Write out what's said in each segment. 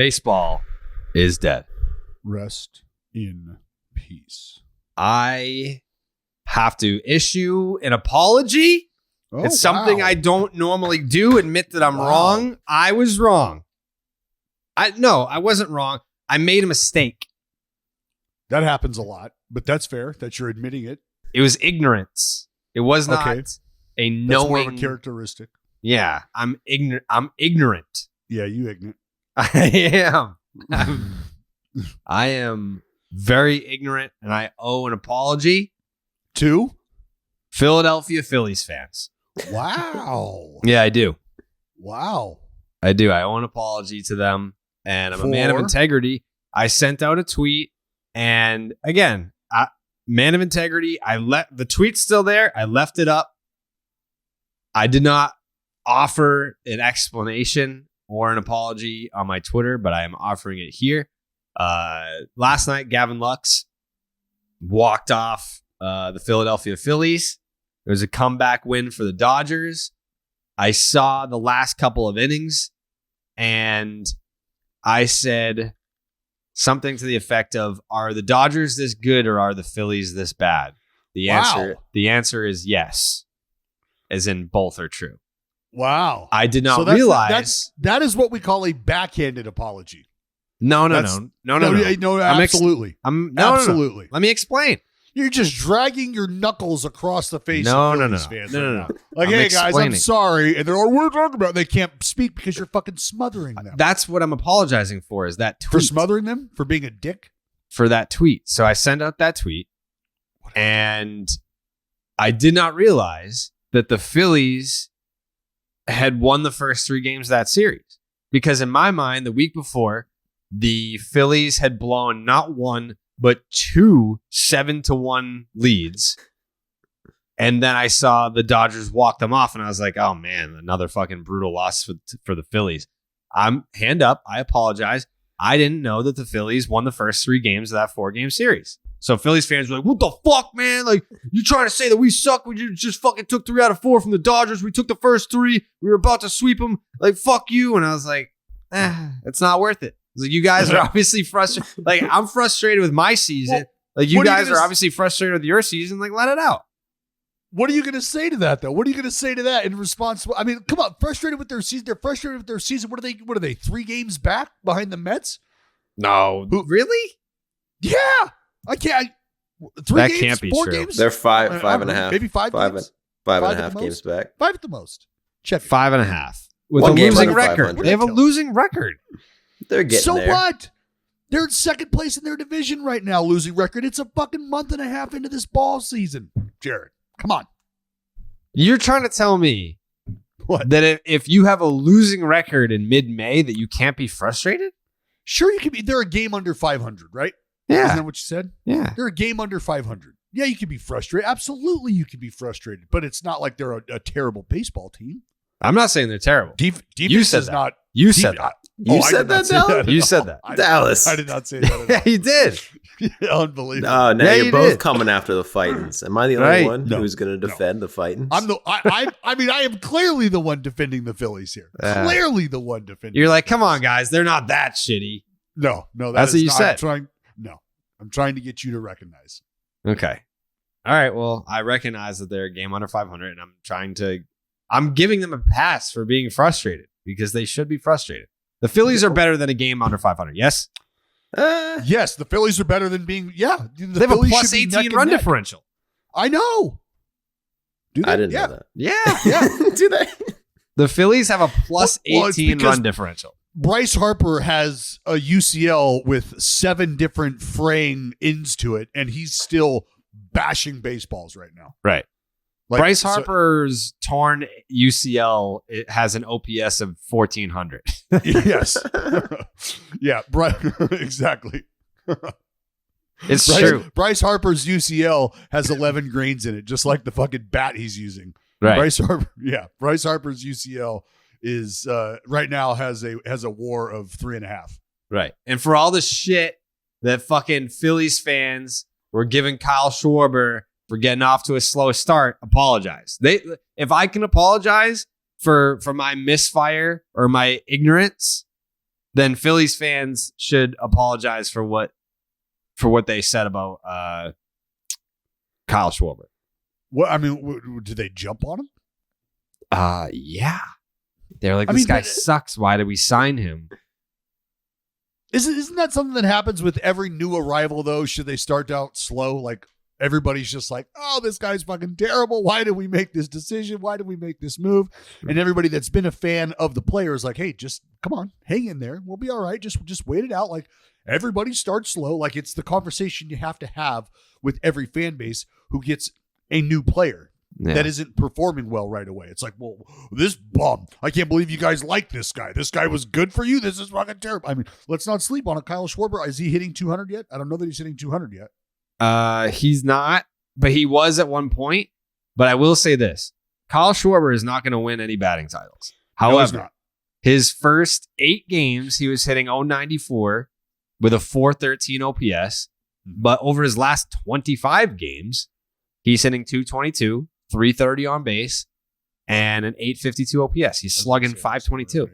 Baseball is dead. Rest in peace. I have to issue an apology. It's something I don't normally do. Admit that I'm wrong. I was wrong. I wasn't wrong. I made a mistake. That happens a lot, but that's fair that you're admitting it. It was ignorance. It was not a knowing. That's more of a characteristic. Yeah, I'm ignorant. I'm ignorant. Yeah, you ignorant. I am. I am very ignorant, and I owe an apology to Philadelphia Phillies fans. Wow. Yeah, I do. Wow. I do. I owe an apology to them, and I'm a man of integrity. I sent out a tweet, and again, man of integrity. The tweet's still there. I left it up. I did not offer an explanation or an apology on my Twitter, but I am offering it here. Last night, Gavin Lux walked off the Philadelphia Phillies. It was a comeback win for the Dodgers. I saw the last couple of innings, and I said something to the effect of, are the Dodgers this good or are the Phillies this bad? The answer is yes, as in both are true. Wow. I did not realize. That is what we call a backhanded apology. No. Absolutely. Absolutely. Let me explain. You're just dragging your knuckles across the face of Phillies fans. No. Like, hey, guys, I'm sorry. And they're all, we're talking about. They can't speak because you're fucking smothering them. That's what I'm apologizing for, is that tweet. For smothering them? For being a dick? For that tweet. So I sent out that tweet, and I did not realize that the Phillies had won the first 3 games of that series. Because in my mind, the week before, the Phillies had blown not one, but 2 7-1 leads. And then I saw the Dodgers walk them off, and I was like, oh man, another fucking brutal loss for the Phillies. I'm hand up. I apologize. I didn't know that the Phillies won the first 3 games of that 4-game series. So Phillies fans were like, what the fuck, man? Like, you trying to say that we suck? We just fucking took 3 out of 4 from the Dodgers. We took the first 3. We were about to sweep them. Like, fuck you. And I was like, it's not worth it. Like, you guys are obviously frustrated. Like, I'm frustrated with my season. Like, you guys are obviously frustrated with your season. Like, let it out. What are you going to say to that, though? What are you going to say to that in response? I mean, come on, frustrated with their season. They're frustrated with their season. What are they? 3 games back behind the Mets? No, really? Yeah, I can't. 3 that games, can't be 4 true. games. They're five and a half, maybe 5 games. Five and a half games back. 5 at the most. Check 5.5 with One a game losing under record. 500. They have a losing record. They're getting so there. what? They're in second place in their division right now, losing record. It's a fucking month and a half into this ball season, Jared. Come on. You're trying to tell me that if you have a losing record in mid-May that you can't be frustrated? Sure, you can be. They're a game under 500, right? Yeah. Isn't that what you said? Yeah. They're a game under 500. Yeah, you can be frustrated. Absolutely, you can be frustrated. But it's not like they're a terrible baseball team. I'm not saying they're terrible. Defense you said is that. not. You said that. You said that, Dallas? You said that. Dallas. I did not say that. Yeah, you did. Unbelievable. Oh, now Yeah, you're you both did. coming after the Fightins. Am I the only Right. one who's going to defend the Fightins? I mean, I am clearly the one defending the Phillies here. Clearly the one defending. You're like, come on, guys. They're not that shitty. No. That's what you said. I'm trying to get you to recognize. Okay. All right. Well, I recognize that they're a game under 500, and I'm giving them a pass for being frustrated because they should be frustrated. The Phillies are better than a game under 500. Yes. Yes, the Phillies are better than being. Yeah, They have a plus 18 run differential. I know. Do they? I didn't know that. Yeah. Do they? The Phillies have a plus Well, it's 18 because run differential. Bryce Harper has a UCL with 7 different fraying ends to it, and he's still bashing baseballs right now. Right. Like, Bryce Harper's torn UCL, it has an OPS of 1,400. Yes. Yeah, exactly. It's true. Bryce Harper's UCL has 11 grains in it, just like the fucking bat he's using. Right. Bryce Harper's UCL is right now has a WAR of 3.5. Right. And for all the shit that fucking Phillies fans were giving Kyle Schwarber for getting off to a slow start, apologize. If I can apologize for my misfire or my ignorance, then Phillies fans should apologize for what they said about Kyle Schwarber. What I mean, did they jump on him? Yeah. They're like, this guy sucks. Why did we sign him? Isn't that something that happens with every new arrival, though? Should they start out slow? Like, everybody's just like, oh, this guy's fucking terrible. Why did we make this decision? Why did we make this move? And everybody that's been a fan of the player is like, hey, just come on, hang in there. We'll be all right. Just wait it out. Like, everybody starts slow. Like, it's the conversation you have to have with every fan base who gets a new player. Yeah. That isn't performing well right away. It's like, well, this bum. I can't believe you guys like this guy. This guy was good for you. This is fucking terrible. I mean, let's not sleep on it. Kyle Schwarber, is he hitting 200 yet? I don't know that he's hitting 200 yet. He's not, but he was at one point. But I will say this. Kyle Schwarber is not going to win any batting titles. However, his first 8 games, he was hitting 094 with a 413 OPS. But over his last 25 games, he's hitting 222. 330 on base, and an 852 OPS. He's slugging 522.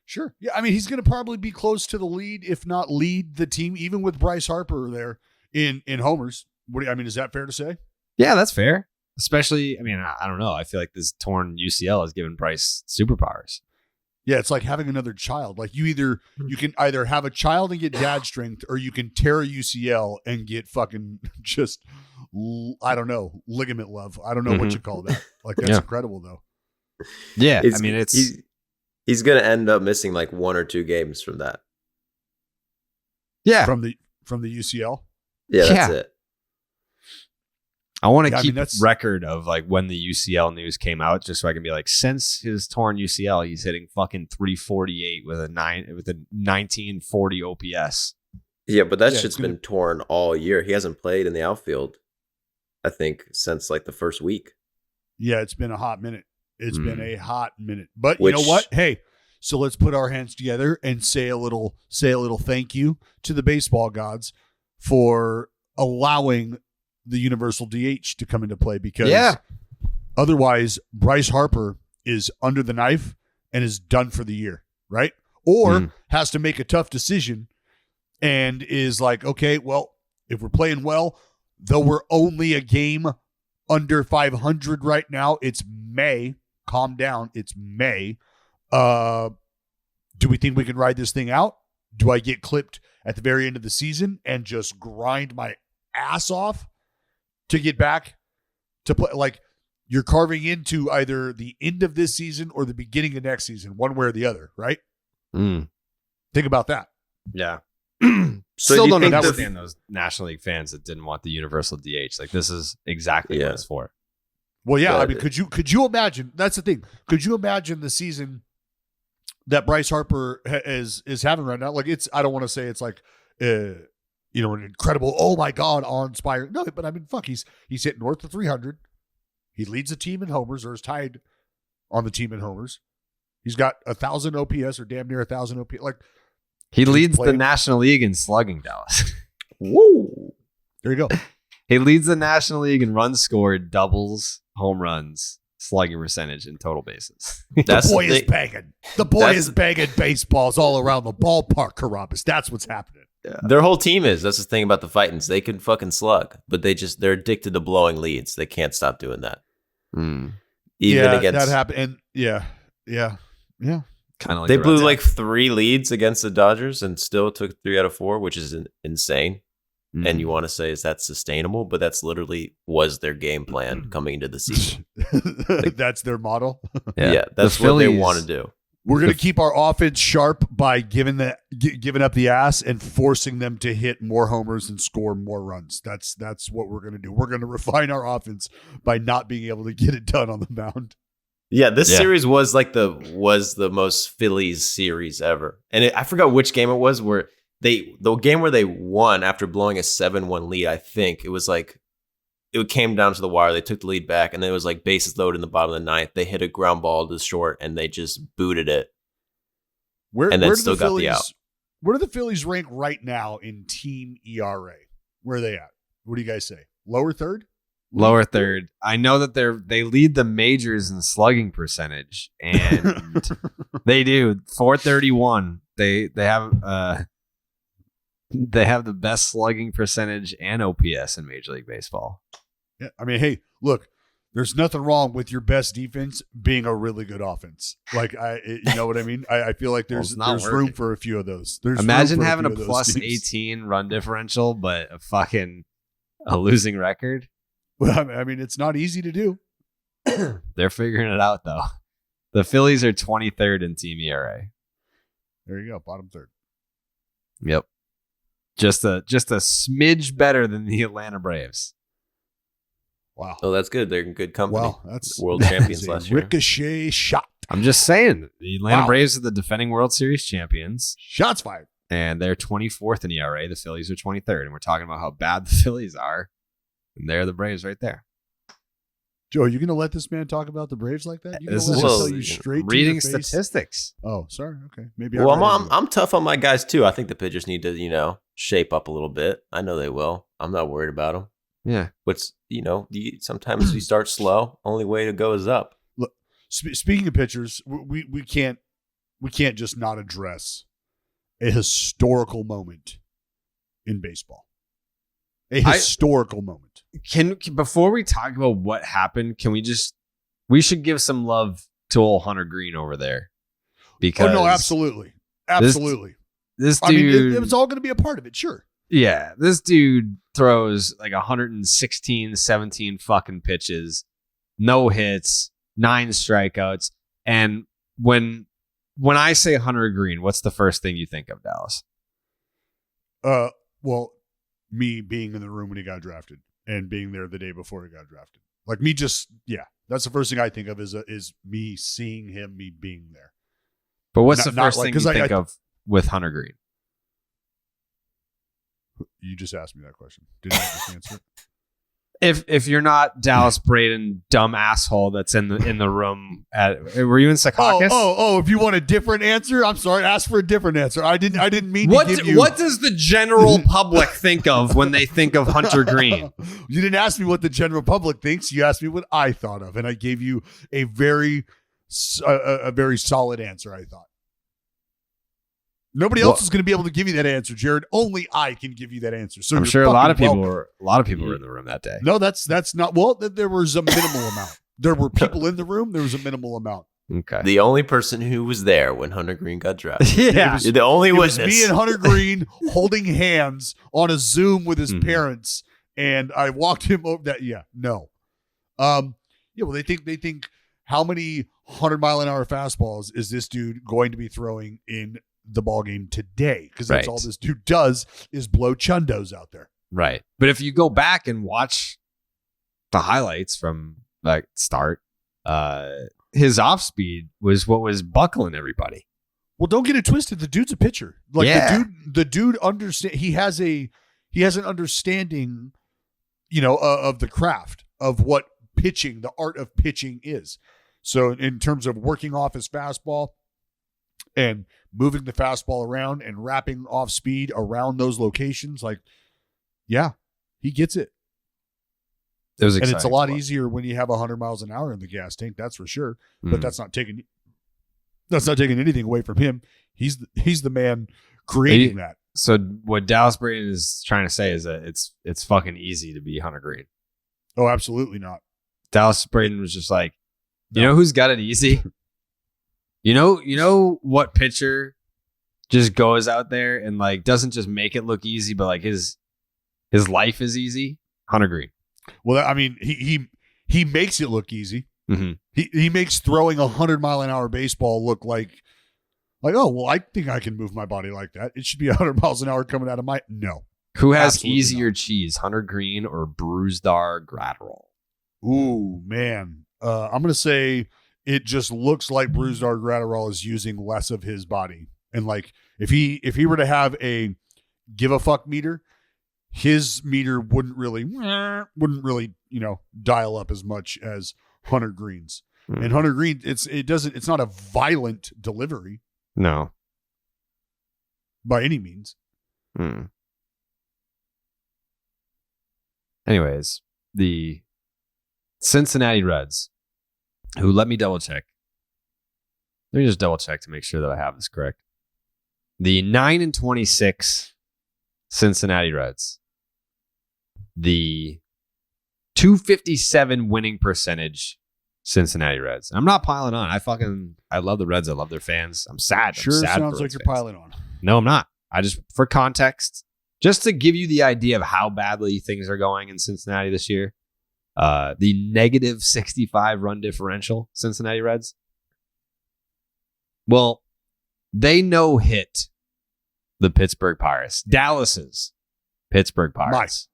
Sure. Yeah, I mean, he's going to probably be close to the lead, if not lead the team, even with Bryce Harper there in homers. Is that fair to say? Yeah, that's fair. Especially, I don't know. I feel like this torn UCL has given Bryce superpowers. Yeah, it's like having another child. Like you can either have a child and get dad strength, or you can tear a UCL and get fucking just, I don't know, ligament love. I don't know what you call that. Like that's incredible though. Yeah, he's gonna end up missing like 1 or 2 games from that. Yeah, from the UCL. Yeah, that's it. I want to keep record of like when the UCL news came out, just so I can be like, since his torn UCL, he's hitting fucking 348 with a 1940 OPS. Yeah, but that shit's been torn all year. He hasn't played in the outfield, I think, since like the first week. Yeah, it's been a hot minute. It's been a hot minute. But you know what? Hey, so let's put our hands together and say a little thank you to the baseball gods for allowing the universal DH to come into play, because otherwise Bryce Harper is under the knife and is done for the year, right? Or has to make a tough decision and is like, okay, well, if we're playing well, though we're only a game under 500 right now, it's May. Calm down. It's May. Do we think we can ride this thing out? Do I get clipped at the very end of the season and just grind my ass off to get back to play? Like, you're carving into either the end of this season or the beginning of next season, one way or the other, right? Think about that. Yeah. So Still don't understand those National League fans that didn't want the universal DH. Like, this is exactly what it's for. Well, yeah. I mean, could you imagine? That's the thing. Could you imagine the season that Bryce Harper is having right now? Like, I don't want to say it's like, an incredible, oh my God, awe-inspiring. No, but I mean, fuck, he's hitting north of 300. He leads the team in homers, or is tied on the team in homers. He's got 1,000 OPS, or damn near 1,000 OPS. Like, he leads the National League in slugging, Dallas. Woo! There you go. He leads the National League in runs scored, doubles, home runs, slugging percentage, and total bases. The boy is banging. The boy is banging baseballs all around the ballpark, Carrabis. That's what's happening. Yeah. Their whole team is. That's the thing about the Titans. They can fucking slug, but they're addicted to blowing leads. They can't stop doing that. Even against that happened. And yeah. Kind of like they blew like 3 leads against the Dodgers and still took 3 out of 4, which is insane. And you want to say, is that sustainable? But that's literally was their game plan coming into the season. Like, that's their model. Yeah, that's what they want to do. We're going to keep our offense sharp by giving up the ass and forcing them to hit more homers and score more runs. That's what we're going to do. We're going to refine our offense by not being able to get it done on the mound. Yeah, this series was like the most Phillies series ever. And I forgot which game it was where the game where they won after blowing a 7-1 lead. I think it was like it came down to the wire. They took the lead back, and then it was like bases loaded in the bottom of the 9th. They hit a ground ball to short, and they just booted it. And then still got the out. Where do the Phillies rank right now in team ERA? Where are they at? What do you guys say? Lower third? Lower third. I know that they lead the majors in slugging percentage, and they do 431 They have the best slugging percentage and OPS in Major League Baseball. Yeah, I mean, hey, look, there's nothing wrong with your best defense being a really good offense. You know what I mean? I feel like there's room for a few of those. Imagine having a plus 18 run differential, but a losing record. Well, I mean, it's not easy to do. They're figuring it out, though. The Phillies are 23rd in team ERA. There you go, bottom third. Yep, just a smidge better than the Atlanta Braves. Wow. Oh, that's good. They're in good company. Wow, that's world champions last year. Ricochet shot. I'm just saying, the Atlanta Braves are the defending World Series champions. Shots fired. And they're 24th in ERA. The Phillies are 23rd. And we're talking about how bad the Phillies are. And they're the Braves right there. Joe, are you going to let this man talk about the Braves like that? This is just reading statistics. Oh, sorry. Okay. Maybe. Well, I'm tough on my guys, too. I think the pitchers need to, shape up a little bit. I know they will. I'm not worried about them. Yeah. What's, sometimes you start slow. Only way to go is up. Look, speaking of pitchers, we can't just not address a historical moment in baseball. A historical moment. Before we talk about what happened, we should give some love to old Hunter Greene over there. Because absolutely. Absolutely. This dude, it was all going to be a part of it, sure. Yeah, this dude throws like 116, 17 fucking pitches, no hits, 9 strikeouts. And when I say Hunter Greene, what's the first thing you think of, Dallas? Well, me being in the room when he got drafted and being there the day before he got drafted. Like me that's the first thing I think of is me seeing him, me being there. But what's the first thing you think of with Hunter Greene? You just asked me that question. Didn't I just answer it? If you're not Dallas Braden, dumb asshole that's in the room were you in Secaucus? Oh, if you want a different answer, I'm sorry, ask for a different answer. I didn't mean to give you. What does the general public think of when they think of Hunter Greene? You didn't ask me what the general public thinks. You asked me what I thought of, and I gave you a very solid answer, I thought. Nobody else is going to be able to give you that answer, Jared. Only I can give you that answer. So I'm sure a lot of people were in the room that day. No, that's not. Well, there was a minimal amount. There were people in the room. There was a minimal amount. Okay. The only person who was there when Hunter Greene got drafted. Yeah. You're the only witness. It was me and Hunter Greene holding hands on a Zoom with his parents, and I walked him over that. Yeah, no. Well, they think how many 100-mile-an-hour fastballs is this dude going to be throwing in the ball game today? Because that's all this dude does is blow chundos out there. Right. But if you go back and watch the highlights from like start, his off speed was what was buckling everybody. Well, don't get it twisted. The dude's a pitcher. Like the dude understand. He has an understanding, of the craft of what pitching, the art of pitching is. So in terms of working off his fastball and moving the fastball around and wrapping off speed around those locations, he gets it. It was and it's a lot easier when you have 100 miles an hour in the gas tank, that's for sure. But that's not taking anything away from him. He's the man creating that. So what Dallas Braden is trying to say is that it's fucking easy to be Hunter Greene. Oh, absolutely not. Dallas Braden was just like, you know who's got it easy? You know what pitcher just goes out there and like doesn't just make it look easy, but like his life is easy? Hunter Greene. Well, I mean, he makes it look easy. Mm-hmm. He makes throwing 100-mile-an-hour baseball look like, oh, well, I think I can move my body like that. It should be 100 miles an hour coming out of my no. Who has easier cheese, Hunter Greene or Bruzdar Gratterall? Ooh, man. I'm gonna say it just looks like Bruzdar Gratterall is using less of his body, and like if he were to have a give a fuck meter, his meter wouldn't really dial up as much as Hunter Greene's. And Hunter Greene, it's not a violent delivery. No. By any means. Anyways, the Cincinnati Reds, who let me double check. Let me just double check to make sure that I have this correct. The 9-26 Cincinnati Reds. The 257 winning percentage Cincinnati Reds. I'm not piling on. I love the Reds. I love their fans. I'm sad. Sure, I'm sad sounds like you're piling on. No, I'm not. For context, just to give you the idea of how badly things are going in Cincinnati this year, the negative 65 run differential Cincinnati Reds. Well, they no-hit the Pittsburgh Pirates, Dallas's Pittsburgh Pirates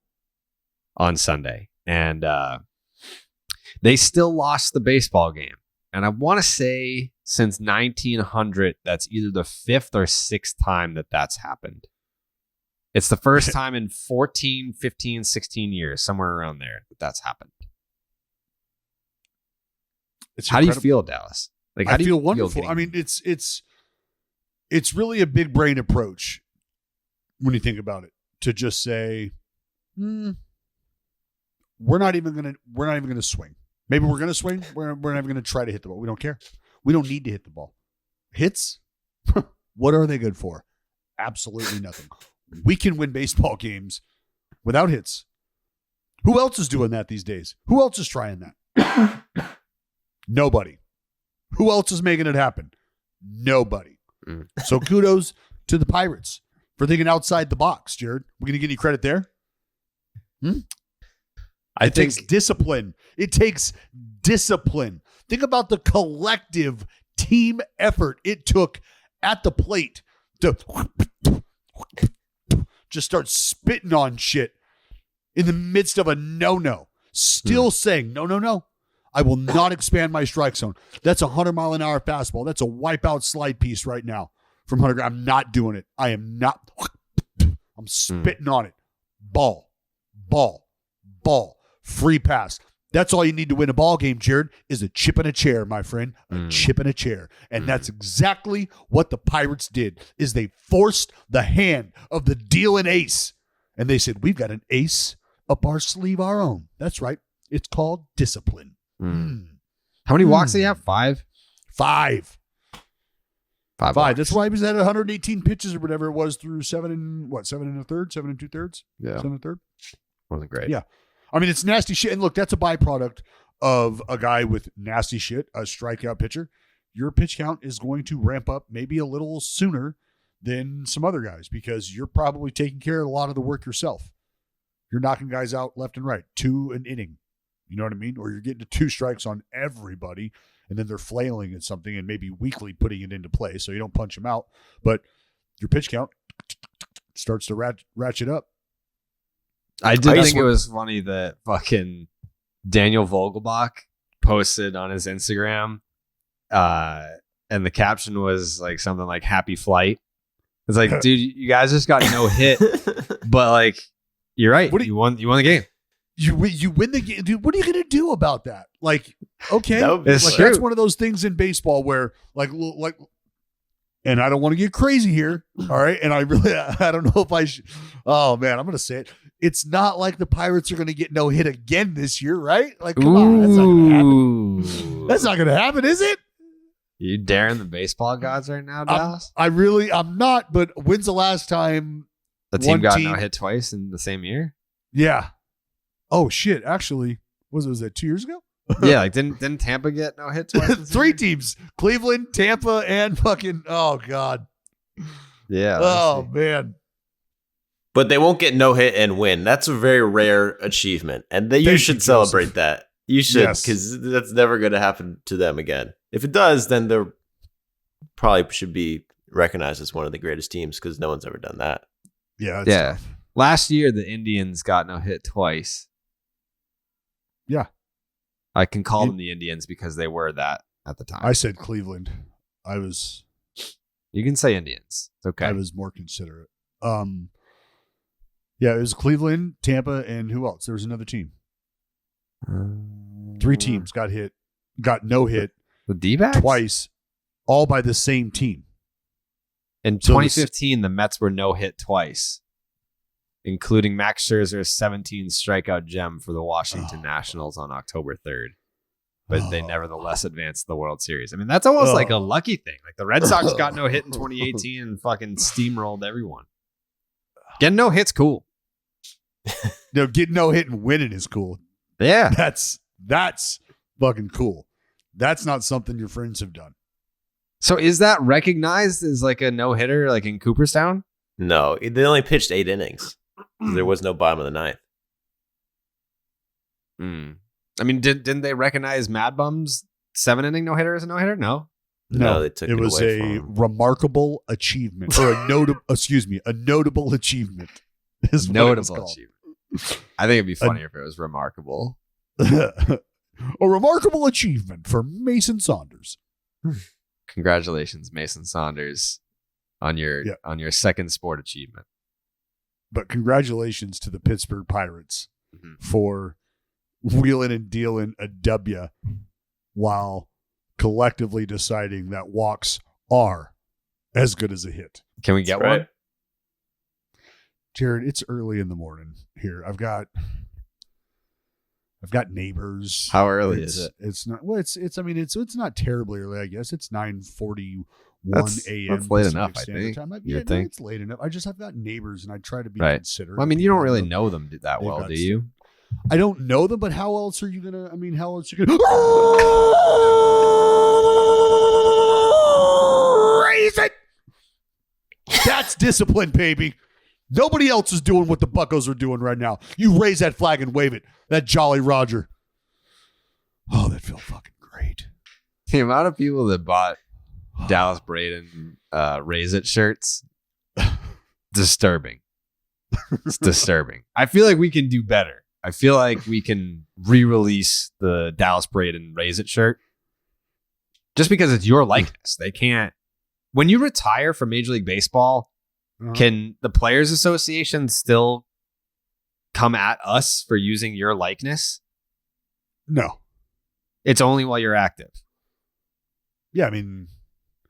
on Sunday. And they still lost the baseball game. And I want to say since 1900, that's either the 5th or 6th time that's happened. It's the first time in 14, 15, 16 years, somewhere around there, that's happened. How do you feel, Dallas? I feel wonderful. I mean, it's really a big brain approach when you think about it, to just say, we're not even gonna swing. Maybe we're gonna swing. We're not even gonna try to hit the ball. We don't care. We don't need to hit the ball. Hits, what are they good for? Absolutely nothing. We can win baseball games without hits. Who else is doing that these days? Who else is trying that? Nobody. Who else is making it happen? Nobody. So kudos to the Pirates for thinking outside the box, Jared. We're going to get any credit there? It takes discipline. It takes discipline. Think about the collective team effort it took at the plate to just start spitting on shit in the midst of a no-no. Still saying, no. I will not expand my strike zone. That's a 100-mile-an-hour fastball. That's a wipeout slide piece right now from 100. I'm not doing it. I am not. I'm spitting on it. Ball. Free pass. That's all you need to win a ball game, Jared, is a chip in a chair, my friend. A chip in a chair. And that's exactly what the Pirates did, is they forced the hand of the dealing ace. And they said, we've got an ace up our sleeve, our own. That's right. It's called discipline. How many walks did he have? 5? 5. 5. That's why he was at 118 pitches or whatever it was through 7 and 2/3? 7 2/3? Yeah. 7 1/3? Wasn't great. Yeah. I mean, it's nasty shit. And look, that's a byproduct of a guy with nasty shit, a strikeout pitcher. Your pitch count is going to ramp up maybe a little sooner than some other guys because you're probably taking care of a lot of the work yourself. You're knocking guys out left and right, 2 an inning. You know what I mean? Or you're getting to 2 strikes on everybody, and then they're flailing at something and maybe weakly putting it into play so you don't punch them out. But your pitch count starts to ratchet up. I did think it was funny that fucking Daniel Vogelbach posted on his Instagram, and the caption was like something like "Happy Flight." It's like, dude, you guys just got no hit, but like, you're right. You won the game. You win the game, dude. What are you gonna do about that? Like, okay, that's one of those things in baseball where, like, and I don't want to get crazy here, all right? And I don't know if I should. Oh man, I'm gonna say it. It's not like the Pirates are gonna get no hit again this year, right? Like, come on, that's not gonna happen. That's not gonna happen, is it? You daring the baseball gods right now, Dallas? I'm not. But when's the last time the team got no hit twice in the same year? Yeah. Oh shit! Actually, was that 2 years ago? Yeah, like didn't Tampa get no hit twice? 3 teams: Cleveland, Tampa, and fucking. Oh god. Yeah. Oh man. But they won't get no hit and win. That's a very rare achievement, and you should celebrate that. You should, because that's never going to happen to them again. If it does, then they're probably should be recognized as one of the greatest teams because no one's ever done that. Yeah. Tough. Last year, the Indians got no hit twice. Yeah. I can call them the Indians because they were that at the time. I said Cleveland. You can say Indians. It's okay. I was more considerate. Yeah, it was Cleveland, Tampa, and who else? There was another team. 3 teams got no hit. The D-backs? Twice, all by the same team. In 2015, the Mets were no hit twice, including Max Scherzer's 17 strikeout gem for the Washington Nationals on October 3rd. but they nevertheless advanced the World Series. I mean, that's almost like a lucky thing. Like the Red Sox got no hit in 2018 and fucking steamrolled everyone. Getting no hit's cool. No, getting no hit and winning is cool. Yeah. That's fucking cool. That's not something your friends have done. So is that recognized as like a no-hitter like in Cooperstown? No, they only pitched 8 innings. There was no bottom of the ninth. I mean, didn't they recognize Mad Bum's 7-inning no-hitter as a no-hitter? No. No, they took it was away a from him. remarkable achievement, or a notable achievement. Is what it was Notable called. achievement. I think it'd be funnier if it was remarkable. A remarkable achievement for Mason Saunders. Congratulations, Mason Saunders, on your second sport achievement. But congratulations to the Pittsburgh Pirates for wheeling and dealing a W while collectively deciding that walks are as good as a hit. Can we get That's right. one? Jared, it's early in the morning here. I've got neighbors. How early is it? It's not. Well, it's not terribly early. I guess it's 9:41 a.m. That's late Pacific enough, I Standard think. Time. You would think. It's late enough. I've got neighbors, and I try to be Right. considerate. Well, I mean, you don't really know them that They've well, got do you? I don't know them, but how else are you gonna? I mean, how else are you gonna raise it? That's discipline, baby. Nobody else is doing what the Buccos are doing right now. You raise that flag and wave it. That Jolly Roger. Oh, that felt fucking great. The amount of people that bought Dallas Braden Raise It shirts, disturbing. It's disturbing. I feel like we can do better. I feel like we can re-release the Dallas Braden Raise It shirt just because it's your likeness. They can't. When you retire from Major League Baseball, can the Players Association still come at us for using your likeness? No. It's only while you're active. Yeah, I mean,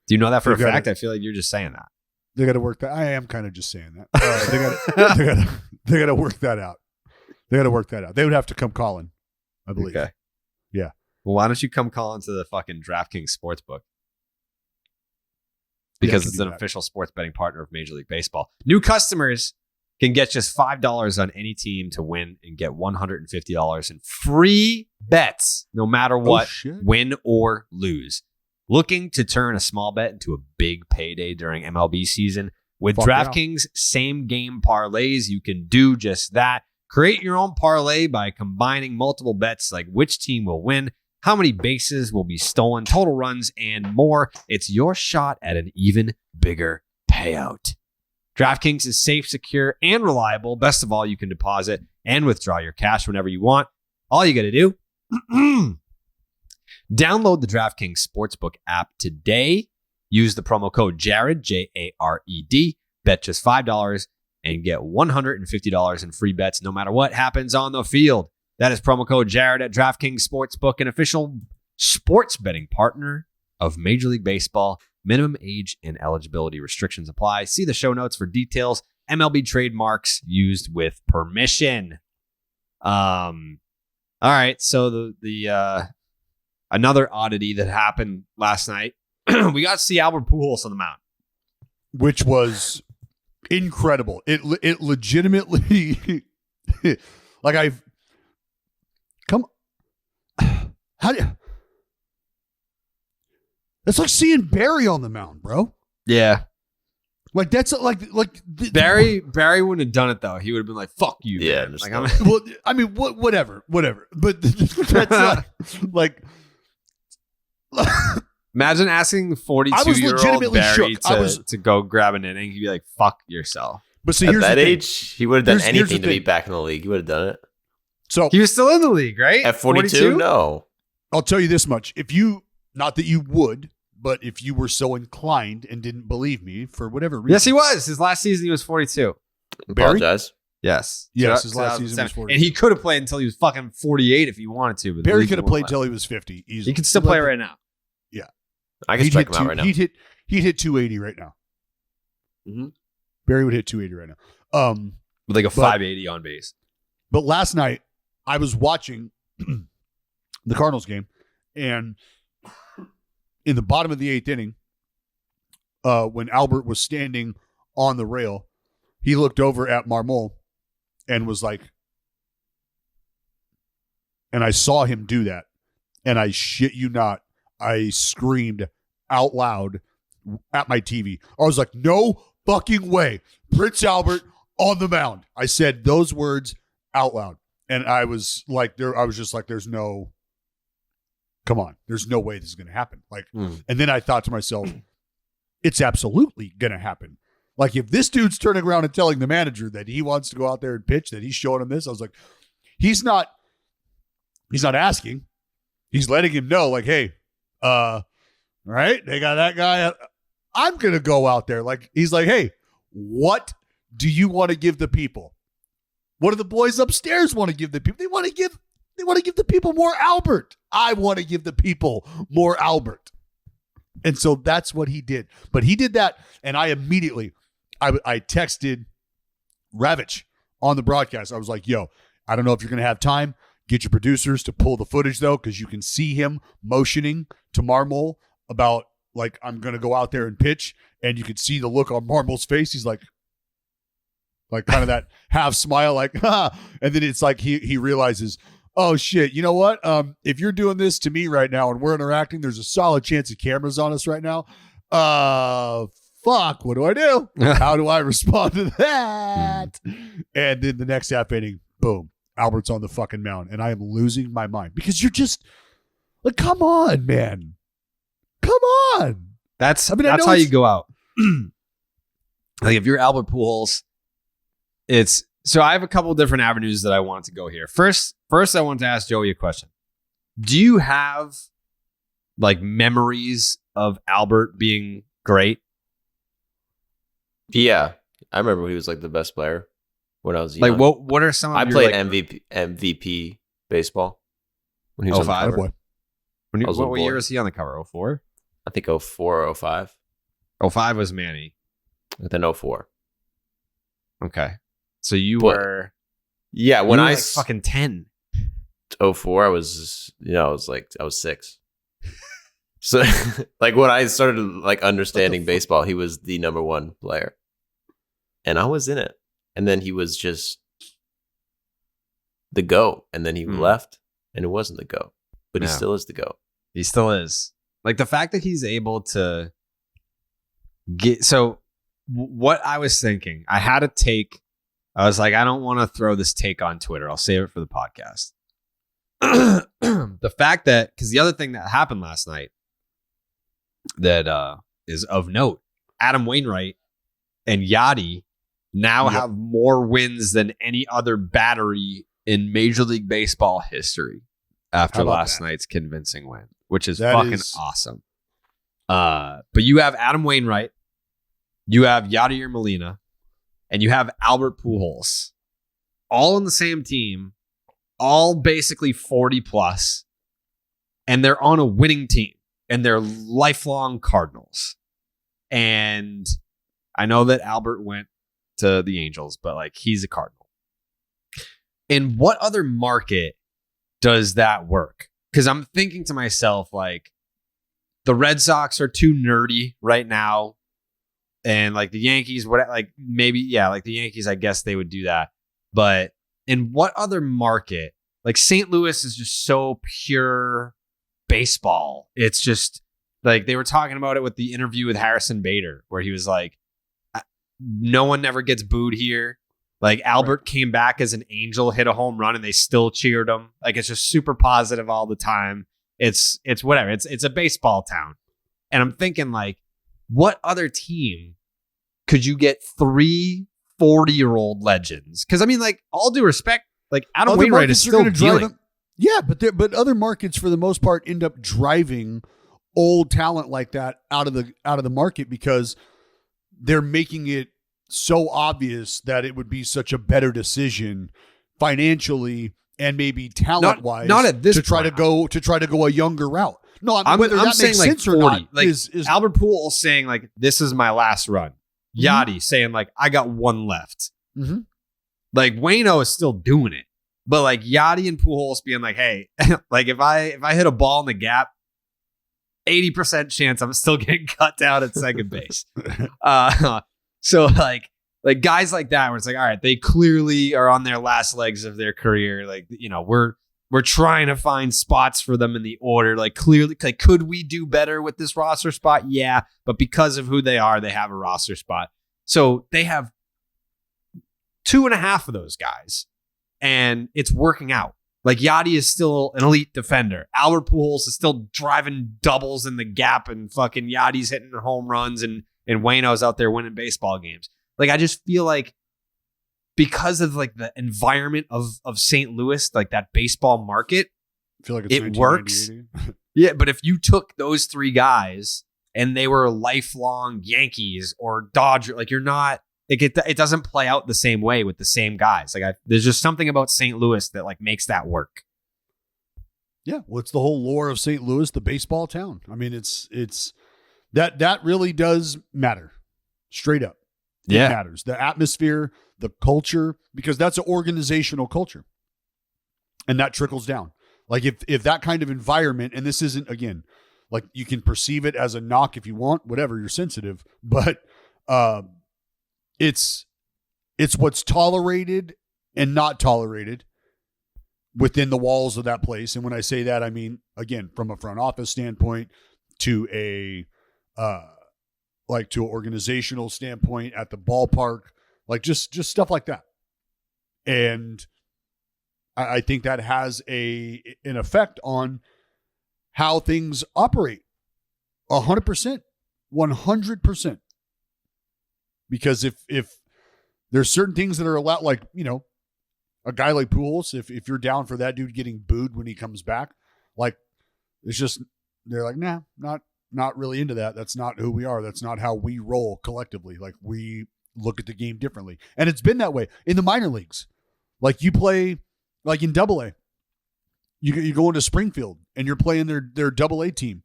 Do you know that for a They gotta- fact? I feel like you're just saying that. they got to work that. I am kind of just saying that. They got to work that out. They got to work that out. They would have to come calling, I believe. Okay. Yeah. Well, why don't you come call into the fucking DraftKings Sportsbook? Because Yeah, I can it's do an that. official sports betting partner of Major League Baseball. New customers can get just $5 on any team to win and get $150 in free bets, no matter what, shit. win or lose. Looking to turn a small bet into a big payday during MLB season? With Fuck yeah. DraftKings same game parlays, you can do just that. Create your own parlay by combining multiple bets like which team will win, how many bases will be stolen, total runs, and more. It's your shot at an even bigger payout. DraftKings is safe, secure, and reliable. Best of all, you can deposit and withdraw your cash whenever you want. All you got to do, download the DraftKings Sportsbook app today. Use the promo code JARED, Jared. Bet just $5 and get $150 in free bets no matter what happens on the field. That is promo code Jared at DraftKings Sportsbook, an official sports betting partner of Major League Baseball. Minimum age and eligibility restrictions apply. See the show notes for details. MLB trademarks used with permission. All right. So the another oddity that happened last night, we got to see Albert Pujols on the mound. Which was incredible. It legitimately, like I've come. How do you? It's like seeing Barry on the mound, bro. Yeah. Like that's like Barry wouldn't have done it though. He would have been like, "Fuck you." Yeah, man." just Like, no I'm, Well, I mean, whatever. But that's not like. imagine asking I 42-year-old legitimately Barry shook. to go grab an inning. He'd be like, "Fuck yourself." But see, At here's that the thing. age, he would have done Here's the anything to be thing. back in the league. He would have done it. So He was still in the league, right? At 42, no. I'll tell you this much: if you, not that you would, but if you were so inclined and didn't believe me for whatever reason, Yes, he was. His last season, he was 42. Barry? Apologize. Yes. Yes, his last season was 2007. 42. And he could have played until he was fucking 48 if he wanted to. But the Barry league could have won't played let till him. he was 50. Easily. He can still play right now. I can strike him out right now. He'd hit 280 right now. Mhm. Barry would hit 280 right now. With like a But- 580 on base. But last night I was watching the Cardinals game, And in the bottom of the 8th inning, when Albert was standing on the rail, he looked over at Marmol and was like, and I saw him do that. And I shit you not, I screamed out loud at my TV. I was like, no fucking way. Prince Albert on the mound. I said those words out loud. And I was like, there's no, come on, there's no way this is going to happen. Like, and then I thought to myself, it's absolutely going to happen. Like, if this dude's turning around and telling the manager that he wants to go out there and pitch, that he's showing him this, I was like, he's not asking. He's letting him know, like, hey, right? They got that guy. I'm going to go out there. Like, he's like, hey, what do you want to give the people? What do the boys upstairs want to give the people? They want to give the people more Albert. I want to give the people more Albert. And so that's what he did. But he did that, and I immediately, I texted Ravitch on the broadcast. I was like, yo, I don't know if you're going to have time. Get your producers to pull the footage, though, because you can see him motioning to Marmol about, like, I'm going to go out there and pitch, and you can see the look on Marmol's face. He's like kind of that half smile, like, ha. And then it's like he realizes, oh, shit, you know what? If you're doing this to me right now and we're interacting, there's a solid chance of cameras on us right now. Fuck, what do I do? How do I respond to that? And then the next half inning, boom, Albert's on the fucking mound, and I am losing my mind because you're just like, come on, man. Come on. That's how you go out. Like, if you're Albert Pujols, so I have a couple different avenues that I want to go here. First, I want to ask Joey a question. Do you have, like, memories of Albert being great? Yeah. I remember he was, like, the best player when I was young. Like, what are some of I your, played like, MVP baseball when he was on the 05? cover. What year was he on the cover? 04? I think 04 or 05. 05 was Manny. Then 04. Okay. So you were... Yeah, when you were I... like fucking 10. 04, I was 6. So, like, when I started, like, understanding baseball, he was the number one player. And I was in it. And then he was just the GOAT. And then he left, and it wasn't the GOAT. But he still is the GOAT. He still is. Like, the fact that he's able to get... So, what I was thinking, I had a take. I was like, I don't want to throw this take on Twitter. I'll save it for the podcast. The fact that... Because the other thing that happened last night that is of note, Adam Wainwright and Yachty now have more wins than any other battery in Major League Baseball history after last night's convincing win, which is fucking awesome. But you have Adam Wainwright, you have Yadier Molina, and you have Albert Pujols, all on the same team, all basically 40 plus, and they're on a winning team, and they're lifelong Cardinals. And I know that Albert went to the Angels, but, like, he's a Cardinal. In what other market does that work? Because I'm thinking to myself, like, the Red Sox are too nerdy right now. And, like, the Yankees, like the Yankees, I guess they would do that. But in what other market? Like, St. Louis is just so pure baseball. It's just, like, they were talking about it with the interview with Harrison Bader, where he was like, no one ever gets booed here. Like, Albert came back as an angel, hit a home run, and they still cheered him. Like, it's just super positive all the time. It's whatever. It's a baseball town. And I'm thinking, like, what other team could you get 3 40-year-old legends? Because, I mean, like, all due respect, like, Adam Wainwright is still dealing. Yeah, but other markets, for the most part, end up driving old talent like that out of the market because they're making it so obvious that it would be such a better decision financially and maybe talent wise, not at this to try to go a younger route. No, whether I'm that saying, makes like, sense 40. or not Like, is Albert Pujols saying, like, this is my last run. Yachty saying, like, I got one left. Mm-hmm. Like, Waino is still doing it. But like Yachty and Pujols being like, hey, like if I hit a ball in the gap, 80% chance I'm still getting cut down at second base. So like guys like that, where it's like, all right, they clearly are on their last legs of their career. Like, you know, we're trying to find spots for them in the order. Like clearly, like, could we do better with this roster spot? Yeah. But because of who they are, they have a roster spot. So they have 2.5 of those guys and it's working out. Like Yachty is still an elite defender. Albert Pujols is still driving doubles in the gap and fucking Yachty's hitting home runs and Waino's out there winning baseball games. Like, I just feel like because of like the environment of St. Louis, like that baseball market, I feel like it's it works. Yeah, but if you took those 3 guys and they were lifelong Yankees or Dodgers, like you're not, like it doesn't play out the same way with the same guys. Like there's just something about St. Louis that like makes that work. Yeah, well, it's the whole lore of St. Louis, the baseball town. I mean, it's that really does matter, straight up. It matters. The atmosphere, the culture, because that's an organizational culture, and that trickles down. Like if that kind of environment, and this isn't, again, like you can perceive it as a knock if you want, whatever, you're sensitive, but it's what's tolerated and not tolerated within the walls of that place. And when I say that, I mean, again, from a front office standpoint to a to an organizational standpoint at the ballpark, like just stuff like that. And I think that has an effect on how things operate. 100%. 100%. Because if there's certain things that are allowed, like, you know, a guy like Pujols, if you're down for that dude getting booed when he comes back, like, it's just, they're like, nah, not really into that. That's not who we are. That's not how we roll collectively. Like, we look at the game differently. And it's been that way in the minor leagues. Like, you play, like in AA, you go into Springfield and you're playing their AA team.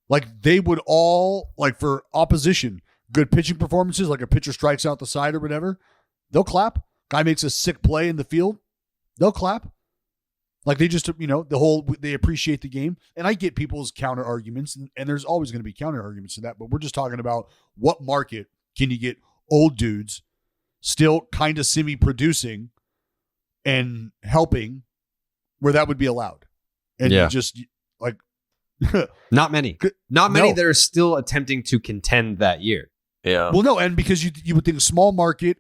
Like, they would all, like, for opposition, good pitching performances, like a pitcher strikes out the side or whatever, they'll clap. Guy makes a sick play in the field, they'll clap. Like, they just, you know, they appreciate the game. And I get people's counter arguments, and there's always going to be counter arguments to that, but we're just talking about what market can you get old dudes still kind of semi-producing and helping where that would be allowed. And you just, like... Not many that are still attempting to contend that year. Yeah. Well, no, and because you would think small market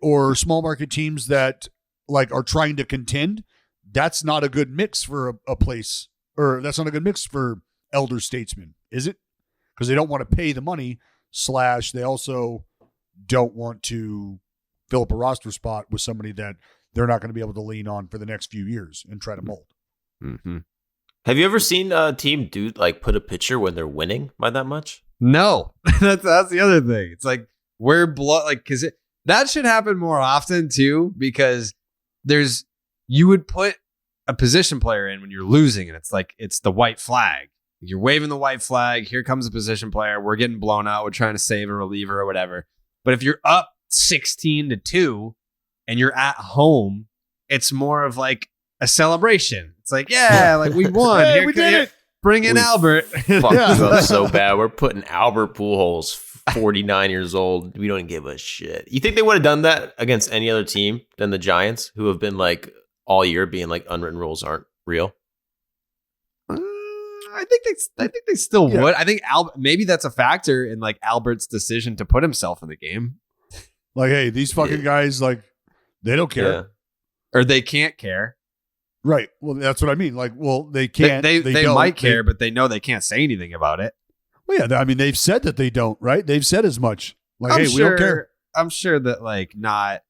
teams that, like, are trying to contend, that's not a good mix for a place, or that's not a good mix for elder statesmen, is it? Because they don't want to pay the money, / they also don't want to fill up a roster spot with somebody that they're not going to be able to lean on for the next few years and try to mold. Mm-hmm. Have you ever seen a team put a pitcher when they're winning by that much? No, that's the other thing. It's like, we're because that should happen more often too, because you would put a position player in when you're losing, and it's the white flag. You're waving the white flag. Here comes a position player. We're getting blown out. We're trying to save a reliever or whatever. But if you're up 16-2 and you're at home, it's more of like a celebration. It's like, yeah, like we won. Hey, we did it. Bring in Albert. Fucked up so bad. We're putting Albert Pujols, 49 years old. We don't give a shit. You think they would have done that against any other team than the Giants, who have been like all year being like unwritten rules aren't real? I think they still would. I think maybe that's a factor in like Albert's decision to put himself in the game. Like, hey, these fucking guys, like, they don't care. Yeah. Or they can't care. Right. Well, that's what I mean. Like, well, they can't. They might care, but they know they can't say anything about it. Well, yeah. I mean, they've said that they don't, right? They've said as much. Like, we don't care. I'm sure that like not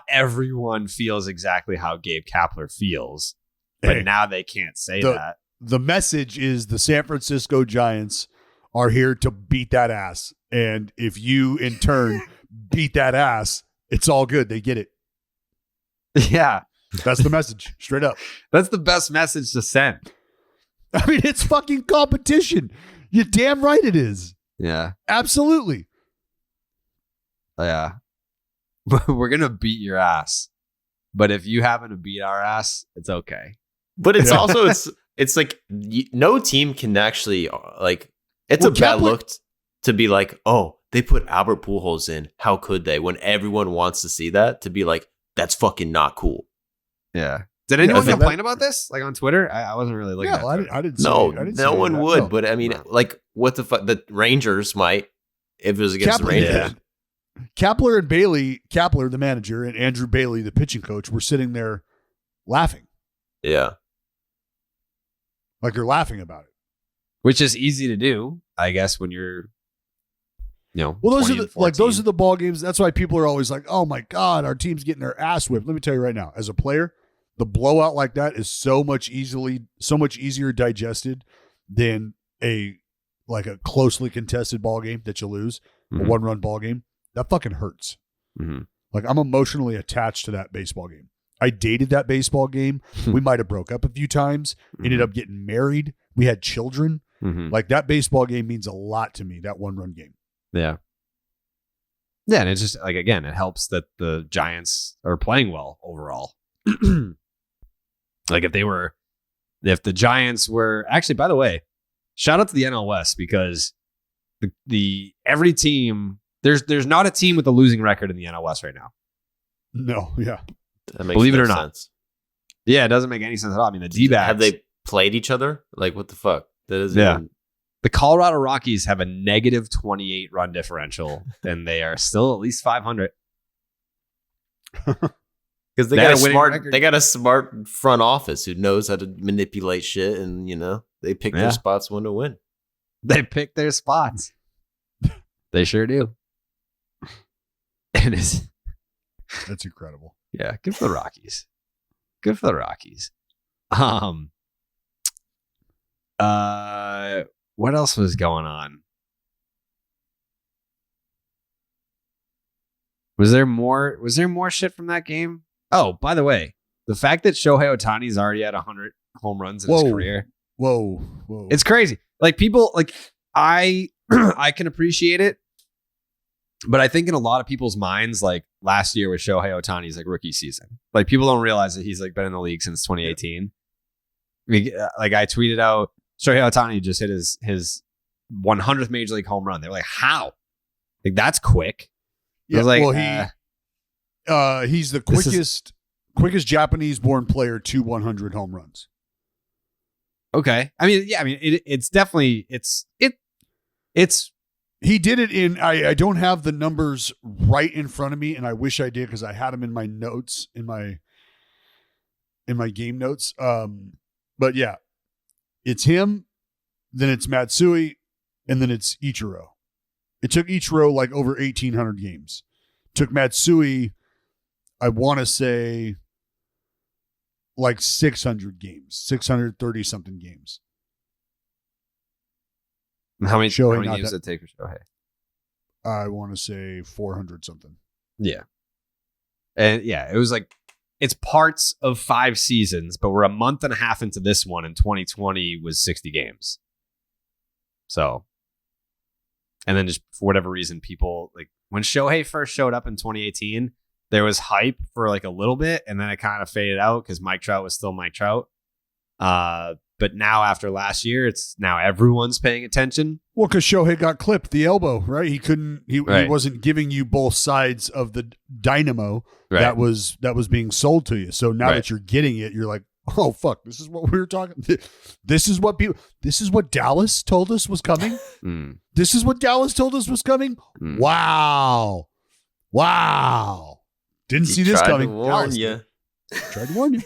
everyone feels exactly how Gabe Kapler feels, but now they can't say that. The message is the San Francisco Giants are here to beat that ass. And if you, in turn, beat that ass, it's all good. They get it. Yeah. That's the message. Straight up. That's the best message to send. I mean, it's fucking competition. You're damn right it is. Yeah. Absolutely. Yeah. We're going to beat your ass. but if you happen to beat our ass, it's okay. But it's also it's like no team can actually like. It's a bad look to be like, oh, they put Albert Pujols in. How could they? When everyone wants to see that, to be like, that's fucking not cool. Yeah. Did anyone complain about this? Like on Twitter? I wasn't really looking at it. I didn't. No one would. But I mean, like, what the fuck? The Rangers might, if it was against the Rangers. Yeah. Kapler and Bailey, Kapler, the manager, and Andrew Bailey, the pitching coach, were sitting there laughing. Yeah. Like you're laughing about it. Which is easy to do, I guess, when you're, well, those are the ball games. That's why people are always like, "Oh my god, our team's getting their ass whipped." Let me tell you right now, as a player, the blowout like that is so much easier digested than a closely contested ball game that you lose, a 1-run ball game. That fucking hurts. Mm-hmm. Like I'm emotionally attached to that baseball game. I dated that baseball game. We might have broke up a few times. Ended up getting married. We had children. Like that baseball game means a lot to me. That 1-run game. Yeah. Yeah, and it's just like, again, it helps that the Giants are playing well overall. Like if the Giants were actually, by the way, shout out to the NL West, because the every team there's not a team with a losing record in the NL West right now. No, yeah. That makes Believe it no or not. sense. Yeah, it doesn't make any sense at all. I mean, the D-backs, have they played each other? Like, what the fuck? That is The Colorado Rockies have a negative 28 run differential, and they are still at least 500. Because they got a smart front office who knows how to manipulate shit, and they pick their spots when to win. They pick their spots. They sure do. And That's incredible. Yeah, good for the Rockies. Good for the Rockies. What else was going on? Was there more shit from that game? Oh, by the way, the fact that Shohei Ohtani's already at 100 home runs in his career. Whoa. It's crazy. Like people, like I can appreciate it, but I think in a lot of people's minds, like last year was Shohei Ohtani's like rookie season. Like people don't realize that he's like been in the league since 2018. Like I tweeted out, Shohei Ohtani just hit his 100th major league home run. They're like, how? Like that's quick. Yeah, I was like, he's the quickest Japanese-born player to 100 home runs. Okay, I mean, yeah, I mean, it's definitely it's. He did it in. I don't have the numbers right in front of me, and I wish I did because I had them in my notes in my game notes. But yeah, it's him, then it's Matsui, and then it's Ichiro. It took Ichiro like over 1,800 games. Took Matsui, I want to say, like 600 games, 630 something games. How many games did it take for Shohei? I want to say 400 something. Yeah. And yeah, it was like, it's parts of 5 seasons, but we're a month and a half into this one, and 2020 was 60 games. So, and then just for whatever reason, people, like when Shohei first showed up in 2018, there was hype for like a little bit, and then it kind of faded out because Mike Trout was still Mike Trout. But now after last year, it's now everyone's paying attention. Well, because Shohei got clipped the elbow, right? He wasn't giving you both sides of the dynamo that was being sold to you. So now that you're getting it, you're like, oh fuck, this is what we were talking. This is what Dallas told us was coming. This is what Dallas told us was coming. Wow. Didn't see this coming. Tried to warn you.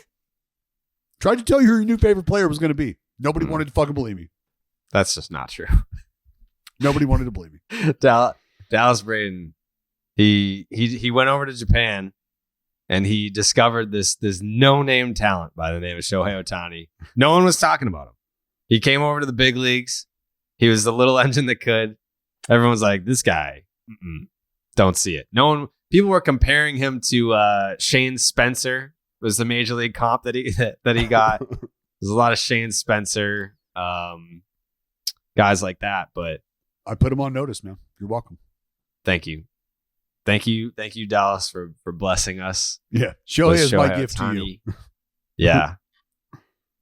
Tried to tell you who your new favorite player was going to be. Nobody wanted to fucking believe me. That's just not true. Nobody wanted to believe me. Dallas Braden, he went over to Japan and he discovered this no-name talent by the name of Shohei Ohtani. No one was talking about him. He came over to the big leagues. He was the little engine that could. Everyone's like, this guy, don't see it. People were comparing him to Shane Spencer. Was the major league comp that he got. There's a lot of Shane Spencer guys like that, but I put him on notice, man. You're welcome. Thank you. Thank you, Dallas, for blessing us. Yeah, Shohei is my Shohei gift to you. Yeah.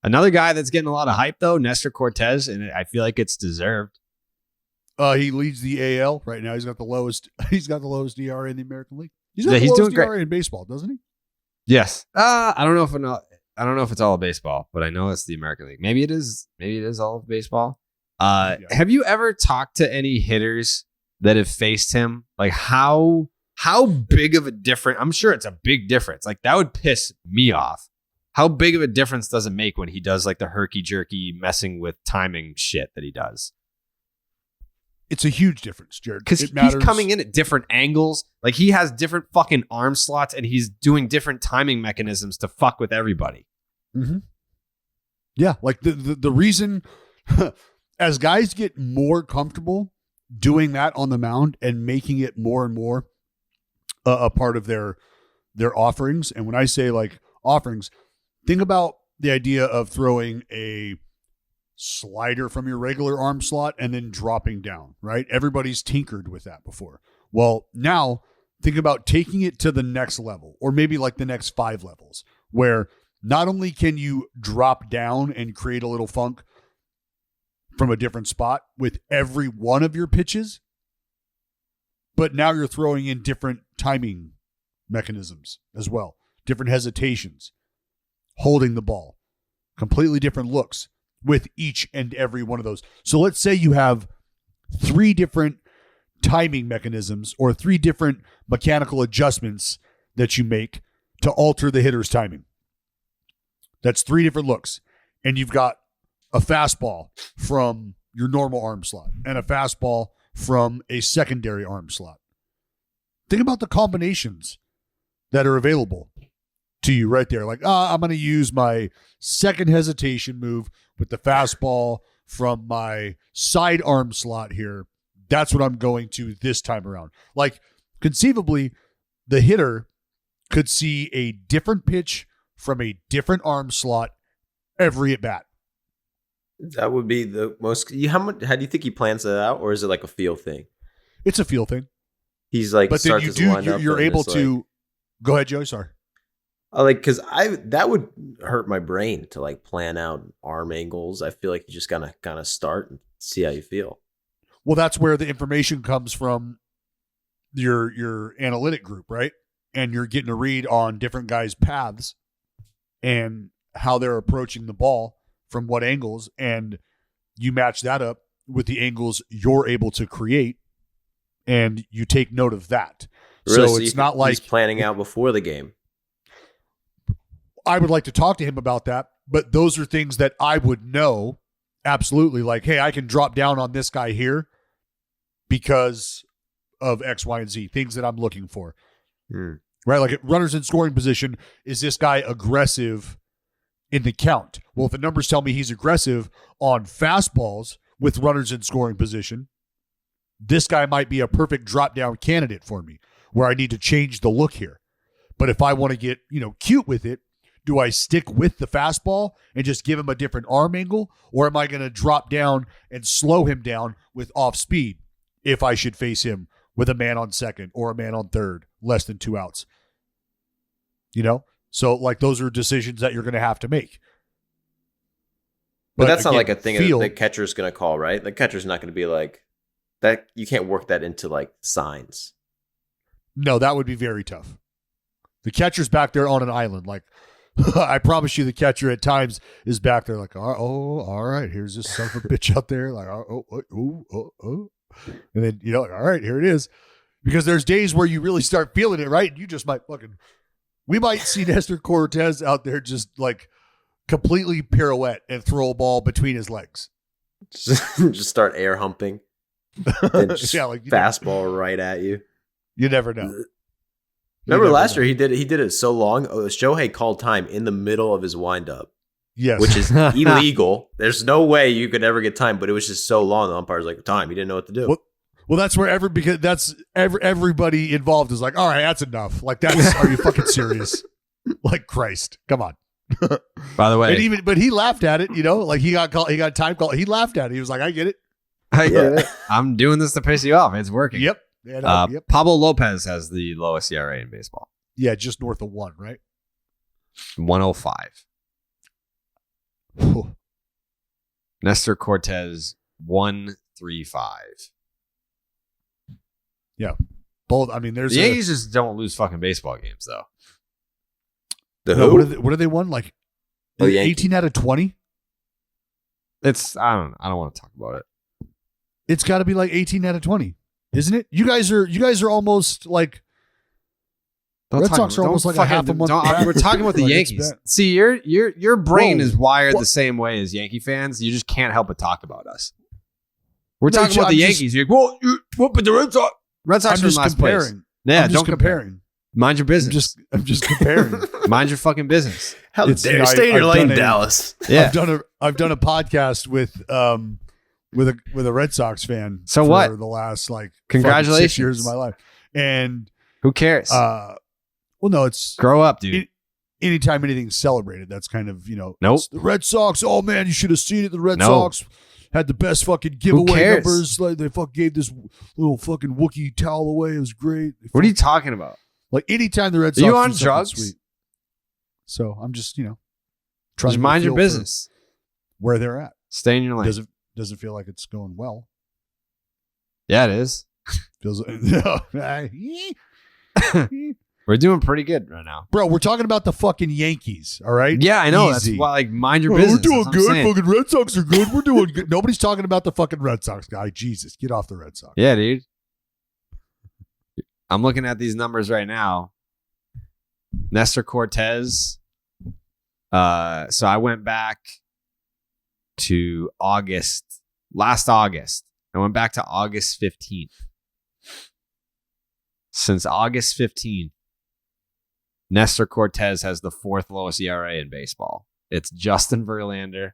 Another guy that's getting a lot of hype though, Nestor Cortez, and I feel like it's deserved. He leads the AL right now. He's got the lowest. He's got the lowest ERA in the American League. He's got the lowest doing ERA in baseball, doesn't he? Yes. I don't know if it's all of baseball, but I know it's the American League. Maybe it is. Maybe it is all of baseball. Yeah. Have you ever talked to any hitters that have faced him? Like how big of a difference? I'm sure it's a big difference. Like that would piss me off. How big of a difference does it make when he does like the herky jerky messing with timing shit that he does? It's a huge difference, Jared. Because he's coming in at different angles. Like he has different fucking arm slots and he's doing different timing mechanisms to fuck with everybody. Mm-hmm. Yeah. Like the reason as guys get more comfortable doing that on the mound and making it more and more a part of their offerings. And when I say like offerings, think about the idea of throwing a slider from your regular arm slot and then dropping down, right? Everybody's tinkered with that before. Well, now think about taking it to the next level, or maybe like the next 5 levels, where not only can you drop down and create a little funk from a different spot with every one of your pitches, but now you're throwing in different timing mechanisms as well, different hesitations, holding the ball, completely different looks with each and every one of those. So let's say you have 3 different timing mechanisms or 3 different mechanical adjustments that you make to alter the hitter's timing. That's 3 different looks. And you've got a fastball from your normal arm slot and a fastball from a secondary arm slot. Think about the combinations that are available to you right there. Like, I'm going to use my second hesitation move with the fastball from my side arm slot here. That's what I'm going to this time around. Like, conceivably, the hitter could see a different pitch from a different arm slot every at bat. That would be the most. How do you think he plans that out, or is it like a feel thing? It's a feel thing. He's like, but then you're able to. Like, go ahead, Joey. Sorry. Because that would hurt my brain to like plan out arm angles. I feel like you just gotta kind of start and see how you feel. Well, that's where the information comes from your analytic group, right? And you're getting a read on different guys' paths and how they're approaching the ball from what angles, and you match that up with the angles you're able to create, and you take note of that. Really? So it's not like he's planning out before the game. I would like to talk to him about that, but those are things that I would know absolutely. Like, hey, I can drop down on this guy here because of X, Y, and Z, things that I'm looking for. Right? Like at runners in scoring position, is this guy aggressive in the count? Well, if the numbers tell me he's aggressive on fastballs with runners in scoring position, this guy might be a perfect drop down candidate for me where I need to change the look here. But if I want to get, cute with it, do I stick with the fastball and just give him a different arm angle, or am I going to drop down and slow him down with off speed if I should face him with a man on second or a man on third, less than 2 outs? So like those are decisions that you're going to have to make. But that's again, not like a thing that the catcher's going to call, right? The catcher's not going to be like that. You can't work that into like signs. No, that would be very tough. The catcher's back there on an island. Like, I promise you the catcher at times is back there like, all right, here's this son of a bitch out there. Like, oh. And then, all right, here it is. Because there's days where you really start feeling it, right? And you just might we might see Nestor Cortez out there just like completely pirouette and throw a ball between his legs. Just start air humping. And just fastball right at you. You never know. Remember last year he did it so long. Shohei called time in the middle of his windup. Yes. Which is illegal. There's no way you could ever get time, but it was just so long. The umpire's like, time. He didn't know what to do. Well, that's where everybody involved is like, all right, that's enough. Like, are you fucking serious? Like, Christ, come on. By the way, but he laughed at it. Like he got time call. He laughed at it. He was like, I get it. I get it. I'm doing this to piss you off. It's working. Yep. Yep. Pablo Lopez has the lowest ERA in baseball. Yeah, just north of 1, right? 105. Whew. Nestor Cortez 135. Yeah. Both. I mean, there's The Yankees just don't lose fucking baseball games though. what do they won? Like 18 out of 20? It's I don't want to talk about it. It's got to be like 18 out of 20, isn't it? You guys are almost like Red Sox are almost like a half a month back. We're talking about the Like, Yankees. See, your brain Whoa. is wired Whoa. the same way as Yankee fans. You just can't help but talk about us. We're No, talking about the Yankees. You're like, well, but the Red Sox. Red Sox I'm are in just last comparing. place. Yeah, I'm just don't compare. comparing. Mind your business. I'm just comparing. Mind your fucking business. How It's- dare you know, stay in your I've lane, done a- Dallas. Yeah. I've done a podcast with a Red Sox fan. So for what? The last like Congratulations. 6 years of my life, and Who cares? well, no, it's Grow up, dude. anytime anything's celebrated, that's kind of Nope. it's the Red Sox. Oh man, you should have seen it. The Red No. Sox had the best fucking giveaway cares? numbers. Like they fucking gave this little fucking Wookiee towel away. It was great. What are you talking about? Like anytime the Red Are Sox you do on something drugs? sweet. So I'm just trying Just to mind your feel for business. where they're at. Stay in your lane. Doesn't feel like it's going well. Yeah, it is. Feels We're doing pretty good right now. Bro, we're talking about the fucking Yankees, all right? Yeah, I know. Easy. That's why, like, mind your Oh, business. we're doing That's what I'm good. saying. Fucking Red Sox are good. We're doing good. Nobody's talking about the fucking Red Sox, guy. Jesus, get off the Red Sox. Yeah, dude. I'm looking at these numbers right now. Nestor Cortez. So I went back to last August. I went back to August 15th. Since August 15th, Nestor Cortez has the 4th lowest ERA in baseball. It's Justin Verlander,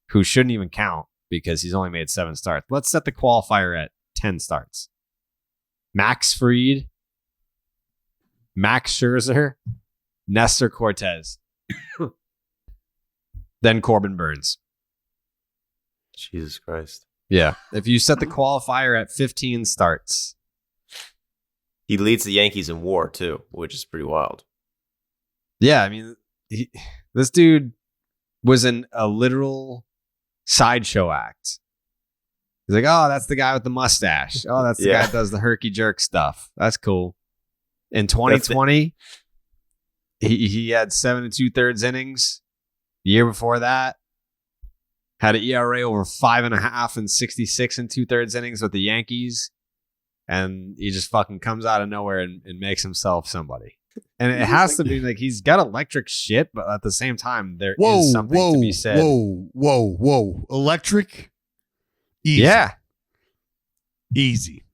who shouldn't even count because he's only made 7 starts. Let's set the qualifier at 10 starts. Max Fried, Max Scherzer, Nestor Cortez, then Corbin Burns. Jesus Christ. Yeah. If you set the qualifier at 15 starts. He leads the Yankees in WAR too, which is pretty wild. Yeah, I mean, this dude was in a literal sideshow act. He's like, oh, that's the guy with the mustache. Oh, that's the guy that does the herky jerk stuff. That's cool. In 2020, he had 7 2/3 innings. The year before that, had an ERA over 5.5 and 66 2/3 innings with the Yankees. And he just fucking comes out of nowhere and makes himself somebody. And it has to be like he's got electric shit, but at the same time, there is something to be said. Whoa. Electric? Easy. Yeah. Easy.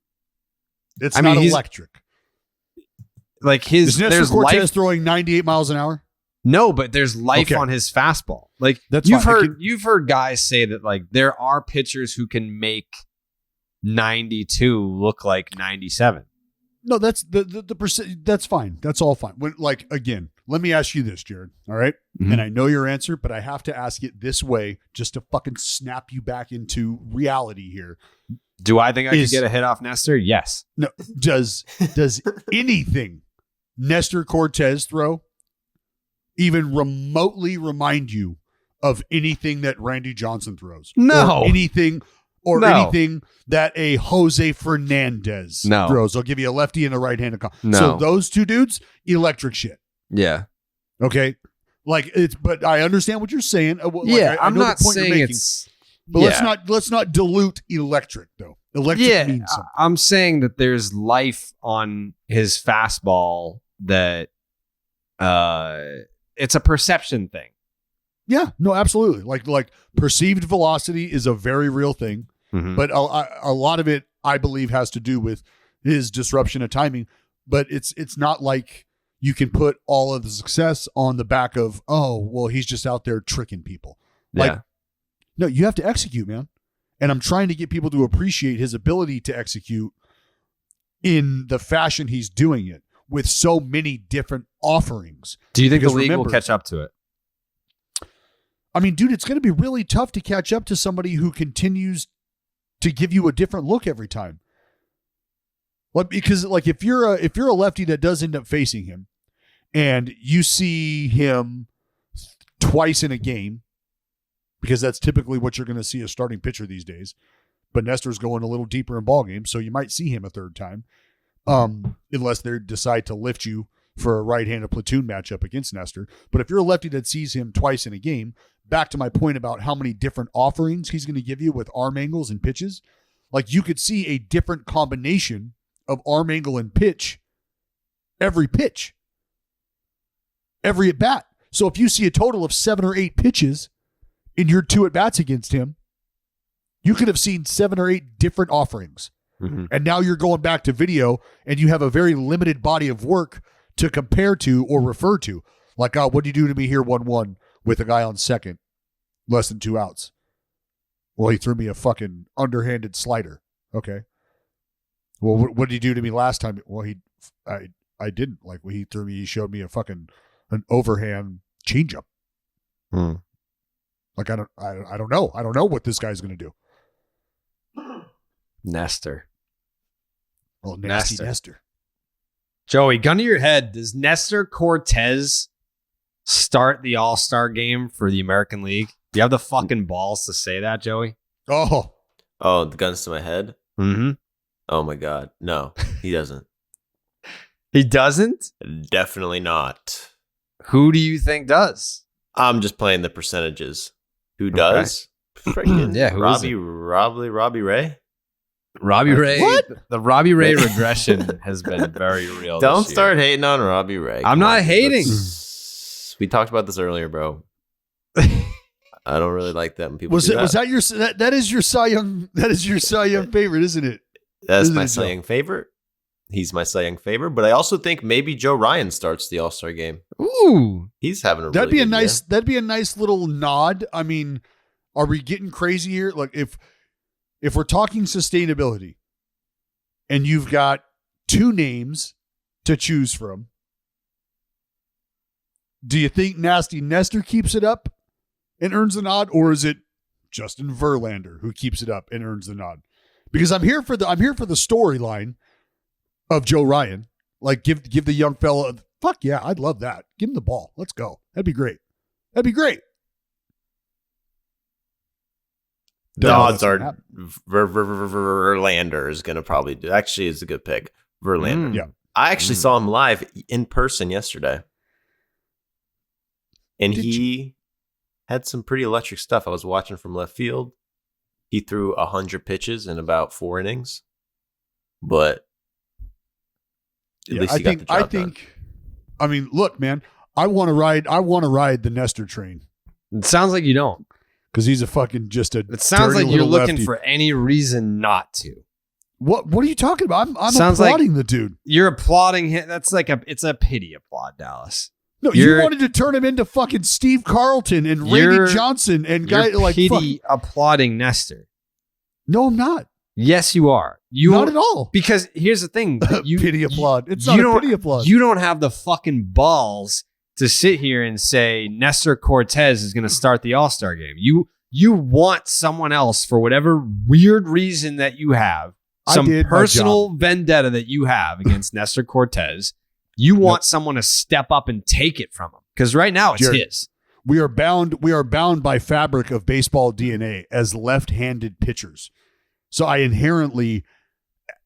It's I not mean, electric. Like Is Nestor there's Cortez life. throwing 98 miles an hour? No, but there's life Okay. on his fastball. Like That's you've fine. heard guys say that like there are pitchers who can make 92 look like 97. No, that's the percent. That's fine. That's all fine. When, like, again, let me ask you this, Jared. All right? Mhm. And I know your answer, but I have to ask it this way just to fucking snap you back into reality here. Do I think I could get a hit off Nestor? Yes. No, does anything Nestor Cortez throw even remotely remind you of anything that Randy Johnson throws? No. Or No. anything that a Jose Fernandez No. throws. I'll give you a lefty and a right-handed. No. So those two dudes, electric shit. Yeah. Okay, like but I understand what you're saying. Like, Yeah. I I'm know the not point you're saying making, it's. but yeah. let's not dilute electric though. Electric means something. I'm saying that there's life on his fastball that it's a perception thing. Yeah, no, absolutely. Like perceived velocity is a very real thing, Mhm. but a lot of it, I believe, has to do with his disruption of timing. But it's not like you can put all of the success on the back of, oh, well, he's just out there tricking people. Like, Yeah. no, you have to execute, man. And I'm trying to get people to appreciate his ability to execute in the fashion he's doing it with so many different offerings. Do you think the Because league will remember- catch up to it? I mean, dude, it's going to be really tough to catch up to somebody who continues to give you a different look every time. Well, because like if you're a lefty that does end up facing him, and you see him twice in a game, because that's typically what you're going to see a starting pitcher these days. But Nestor's going a little deeper in ball games, so you might see him a third time, unless they decide to lift you for a right-handed platoon matchup against Nestor. But if you're a lefty that sees him twice in a game, back to my point about how many different offerings he's going to give you with arm angles and pitches, like you could see a different combination of arm angle and pitch every at bat. So if you see a total of 7 or 8 pitches in your 2 at bats against him, you could have seen 7 or 8 different offerings. Mm-hmm. And now you're going back to video and you have a very limited body of work to compare to or refer to. Like, what do you do to me here 1-1 with a guy on second, less than 2 outs? Well, he threw me a fucking underhanded slider. Okay. Well, what did he do to me last time? Well, I didn't. Like, he showed me an overhand changeup. Like, I don't know. I don't know what this guy's going to do. Nestor. Oh, nasty Nestor. Joey, gun to your head. Does Nestor Cortez start the All-Star game for the American League? Do you have the fucking balls to say that, Joey? Oh, the guns to my head? Mm-hmm. Oh, my God. No, he doesn't. He doesn't? Definitely not. Who do you think does? I'm just playing the percentages. Who does? Freaking Yeah, who is it? Robbie Ray? Robbie Ray. What? The Robbie Ray regression has been very real. Don't this year. start hating on Robbie Ray. I'm not hating. We talked about this earlier, bro. I don't really like that when people do that. Was that your that is your Cy Young favorite, isn't it? That's my Cy Young favorite. He's my Cy Young favorite, but I also think maybe Joe Ryan starts the All-Star game. Ooh, he's having a that'd really be a good nice year. that'd be a nice little nod. I mean, are we getting crazy here? Like if we're talking sustainability and you've got 2 names to choose from, do you think Nasty Nestor keeps it up and earns the nod, or is it Justin Verlander who keeps it up and earns the nod? Because I'm here for the storyline of Joe Ryan. Like give the young fella, fuck yeah, I'd love that. Give him the ball. Let's go. That'd be great. The odds are Verlander is going to probably do. Actually, it's a good pick. Verlander. Yeah. I actually saw him live in person yesterday. And he had some pretty electric stuff. I was watching from left field. He threw 100 pitches in about 4 innings. But at least he got the job done. I mean, look, man, I want to ride the Nestor train. it sounds like you don't. Because he's a fucking It sounds like you're looking for any reason not to. What are you talking about? I'm Sounds applauding the dude. You're applauding him. That's it's a pity applaud, Dallas. No, you wanted to turn him into fucking Steve Carlton and Randy Johnson and guy like pity applauding Nestor. No, I'm not. Yes, you are. Not at all. Because here's the thing. Pity applaud. It's not a pity applaud. You don't have the fucking balls to sit here and say Nestor Cortez is going to start the All-Star game. You want someone else for whatever weird reason that you have, some personal vendetta that you have against Nestor Cortez. You want someone to step up and take it from him because right now it's his. We are bound by fabric of baseball DNA as left-handed pitchers. So I inherently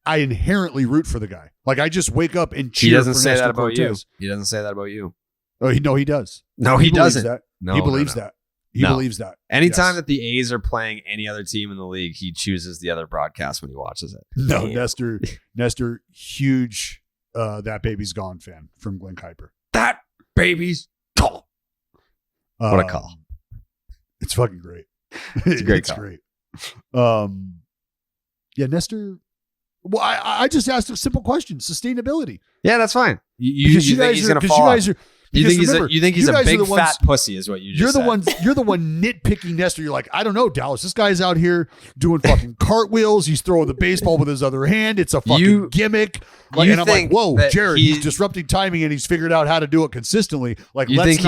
root for the guy. Like I just wake up and cheer. He doesn't for say Nestor that about Cortez. you. He doesn't say that about you. Oh, he does. No, he doesn't. That. No, he believes no. that. He believes that. Anytime that the A's are playing any other team in the league, he chooses the other broadcast when he watches it. No, Nestor, huge That Baby's Gone fan from Glenn Kuiper. That baby's gone. What a call. It's fucking great. It's a great call. Great. Yeah, Nestor. Well, I just asked a simple question: sustainability. Yeah, that's fine. You think he's going to fall off? You think he's a big fat pussy is what you just said. You're the one nitpicking Nestor. You're like, I don't know, Dallas. This guy's out here doing fucking cartwheels. He's throwing the baseball with his other hand. It's a fucking gimmick. And I'm like, whoa, Jared, he's disrupting timing and he's figured out how to do it consistently. Like, let's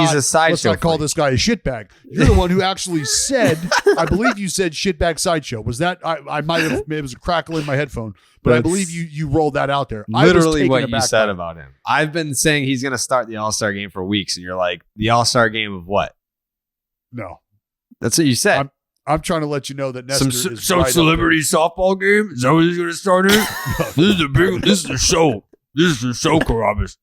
not call this guy a shitbag. You're the one who actually said, I believe you said shitbag sideshow. Was that, I might have, it was a crackle in my headphone, but I believe you rolled that out there. Literally what you said about him. I've been saying he's going to start the All-Star game for weeks, and you're like, the All-Star game of what? No. That's what you said. I'm trying to let you know that Nestor is some right celebrity softball game? Is that what he's going to start in? This is the show. This is the show, Carrabis.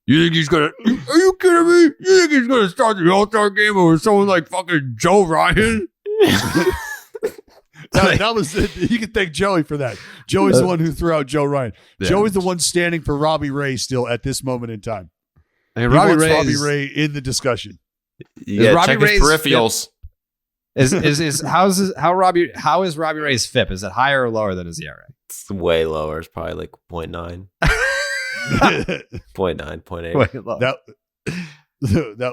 You think he's going to... Are you kidding me? You think he's going to start the All-Star game over someone like fucking Joe Ryan? That was you can thank Joey for that. Joey's the one who threw out Joe Ryan. Yeah. Joey's the one standing for Robbie Ray still at this moment in time. And Robbie Ray in the discussion. Yeah, check his peripherals. How is Robbie Ray's FIP? Is it higher or lower than his ERA? It's way lower. It's probably like 0.9. 0.9, 0.8.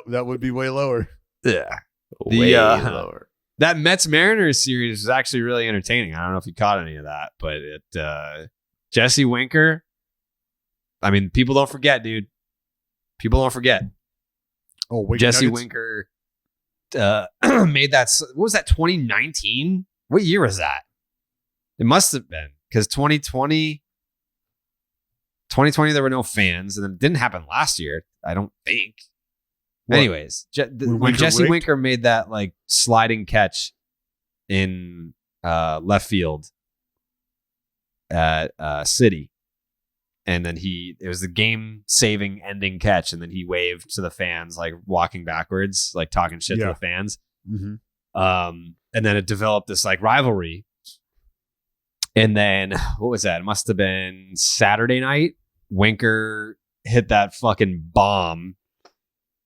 That would be way lower. Yeah. Way lower. That Mets-Mariners series was actually really entertaining. I don't know if you caught any of that, but Jesse Winker, I mean, people don't forget, dude. People don't forget. Oh, Jesse Winker made that. What was that, 2019? What year was that? It must have been, because 2020, there were no fans, and then it didn't happen last year, I don't think. What? Anyways, when Jesse Winker made that like sliding catch in left field at City, and then it was the game-saving ending catch, and then he waved to the fans, like walking backwards, like talking shit to the fans. Mm-hmm. And then it developed this like rivalry. And then what was that? It must have been Saturday night. Winker hit that fucking bomb.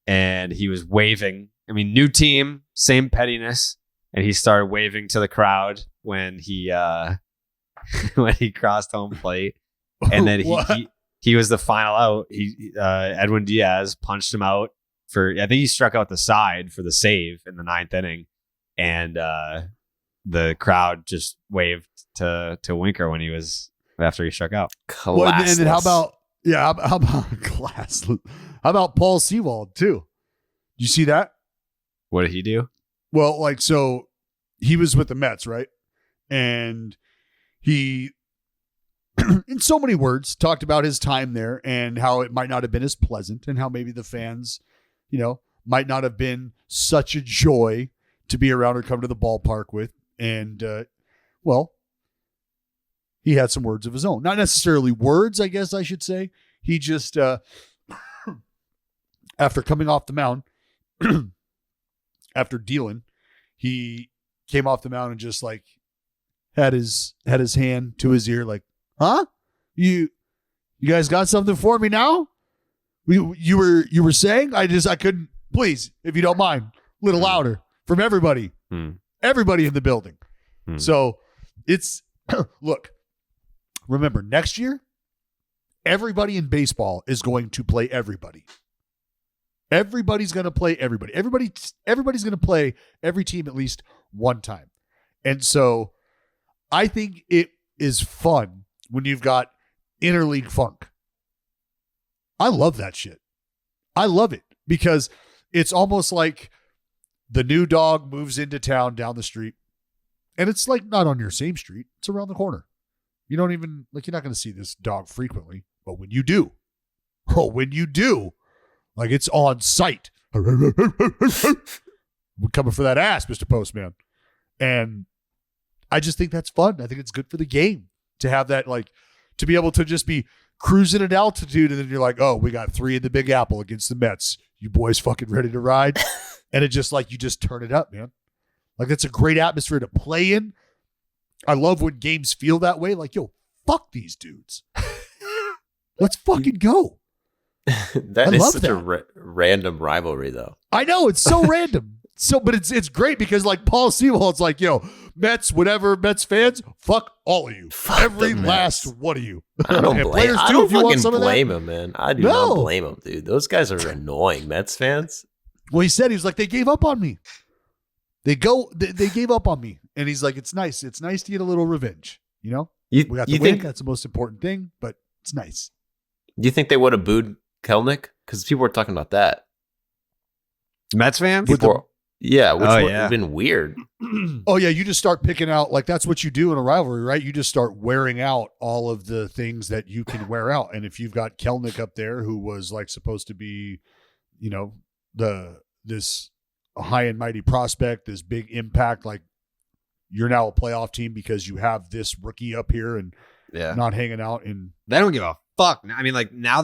And he was waving. I mean, new team, same pettiness. And he started waving to the crowd when he crossed home plate. And then he was the final out. Edwin Diaz punched him out I think he struck out the side for the save in the 9th inning. And the crowd just waved to Winker after he struck out. Well, and then how about class? How about Paul Sewald too? You see that? What did he do? Well, so he was with the Mets, right? And he, in so many words, talked about his time there and how it might not have been as pleasant, and how maybe the fans, might not have been such a joy to be around or come to the ballpark with. And, he had some words of his own. Not necessarily words, I guess I should say. He just, after coming off the mound, after dealing, he came off the mound and just like had his hand to his ear, like, huh? You guys got something for me now? You were saying? I couldn't, please, if you don't mind, a little louder from everybody. Everybody in the building. So it's look, remember, next year, everybody in baseball is going to play everybody. Everybody's going to play everybody. Everybody's going to play every team at least one time. And so I think it is fun when you've got interleague funk. I love that shit. I love it because it's almost like the new dog moves into town down the street, and it's like not on your same street. It's around the corner. You don't even you're not going to see this dog frequently, but when you do, like it's on site. We're coming for that ass, Mr. Postman. And I just think that's fun. I think it's good for the game to have that, to be able to just be cruising at altitude, and then you're like, oh, we got 3 in the Big Apple against the Mets. You boys fucking ready to ride? And it just you just turn it up, man. It's a great atmosphere to play in. I love when games feel that way. Yo, fuck these dudes. Let's fucking go. That is such a random rivalry, though. I know, it's so random. But it's great because Paul Sewald's yo, Mets, whatever, Mets fans, fuck all of you. Every last one of you. I don't blame. I don't fucking blame him, man. I do not blame him, dude. Those guys are annoying Mets fans. Well, he said, he was like, they gave up on me. They gave up on me. And he's like, it's nice. It's nice to get a little revenge. We got the win. That's the most important thing, but it's nice. Do you think they would have booed Kelnick? Because people were talking about that. Mets fans? Yeah, which would yeah. have been weird. Oh yeah, you just start picking out, like, that's what you do in a rivalry, right? You just start wearing out all of the things that you can wear out. And if you've got Kelnick up there, who was like supposed to be, you know, this high and mighty prospect, this big impact, like, you're now a playoff team because you have this rookie up here and not hanging out. And they don't give a fuck. I mean, like, now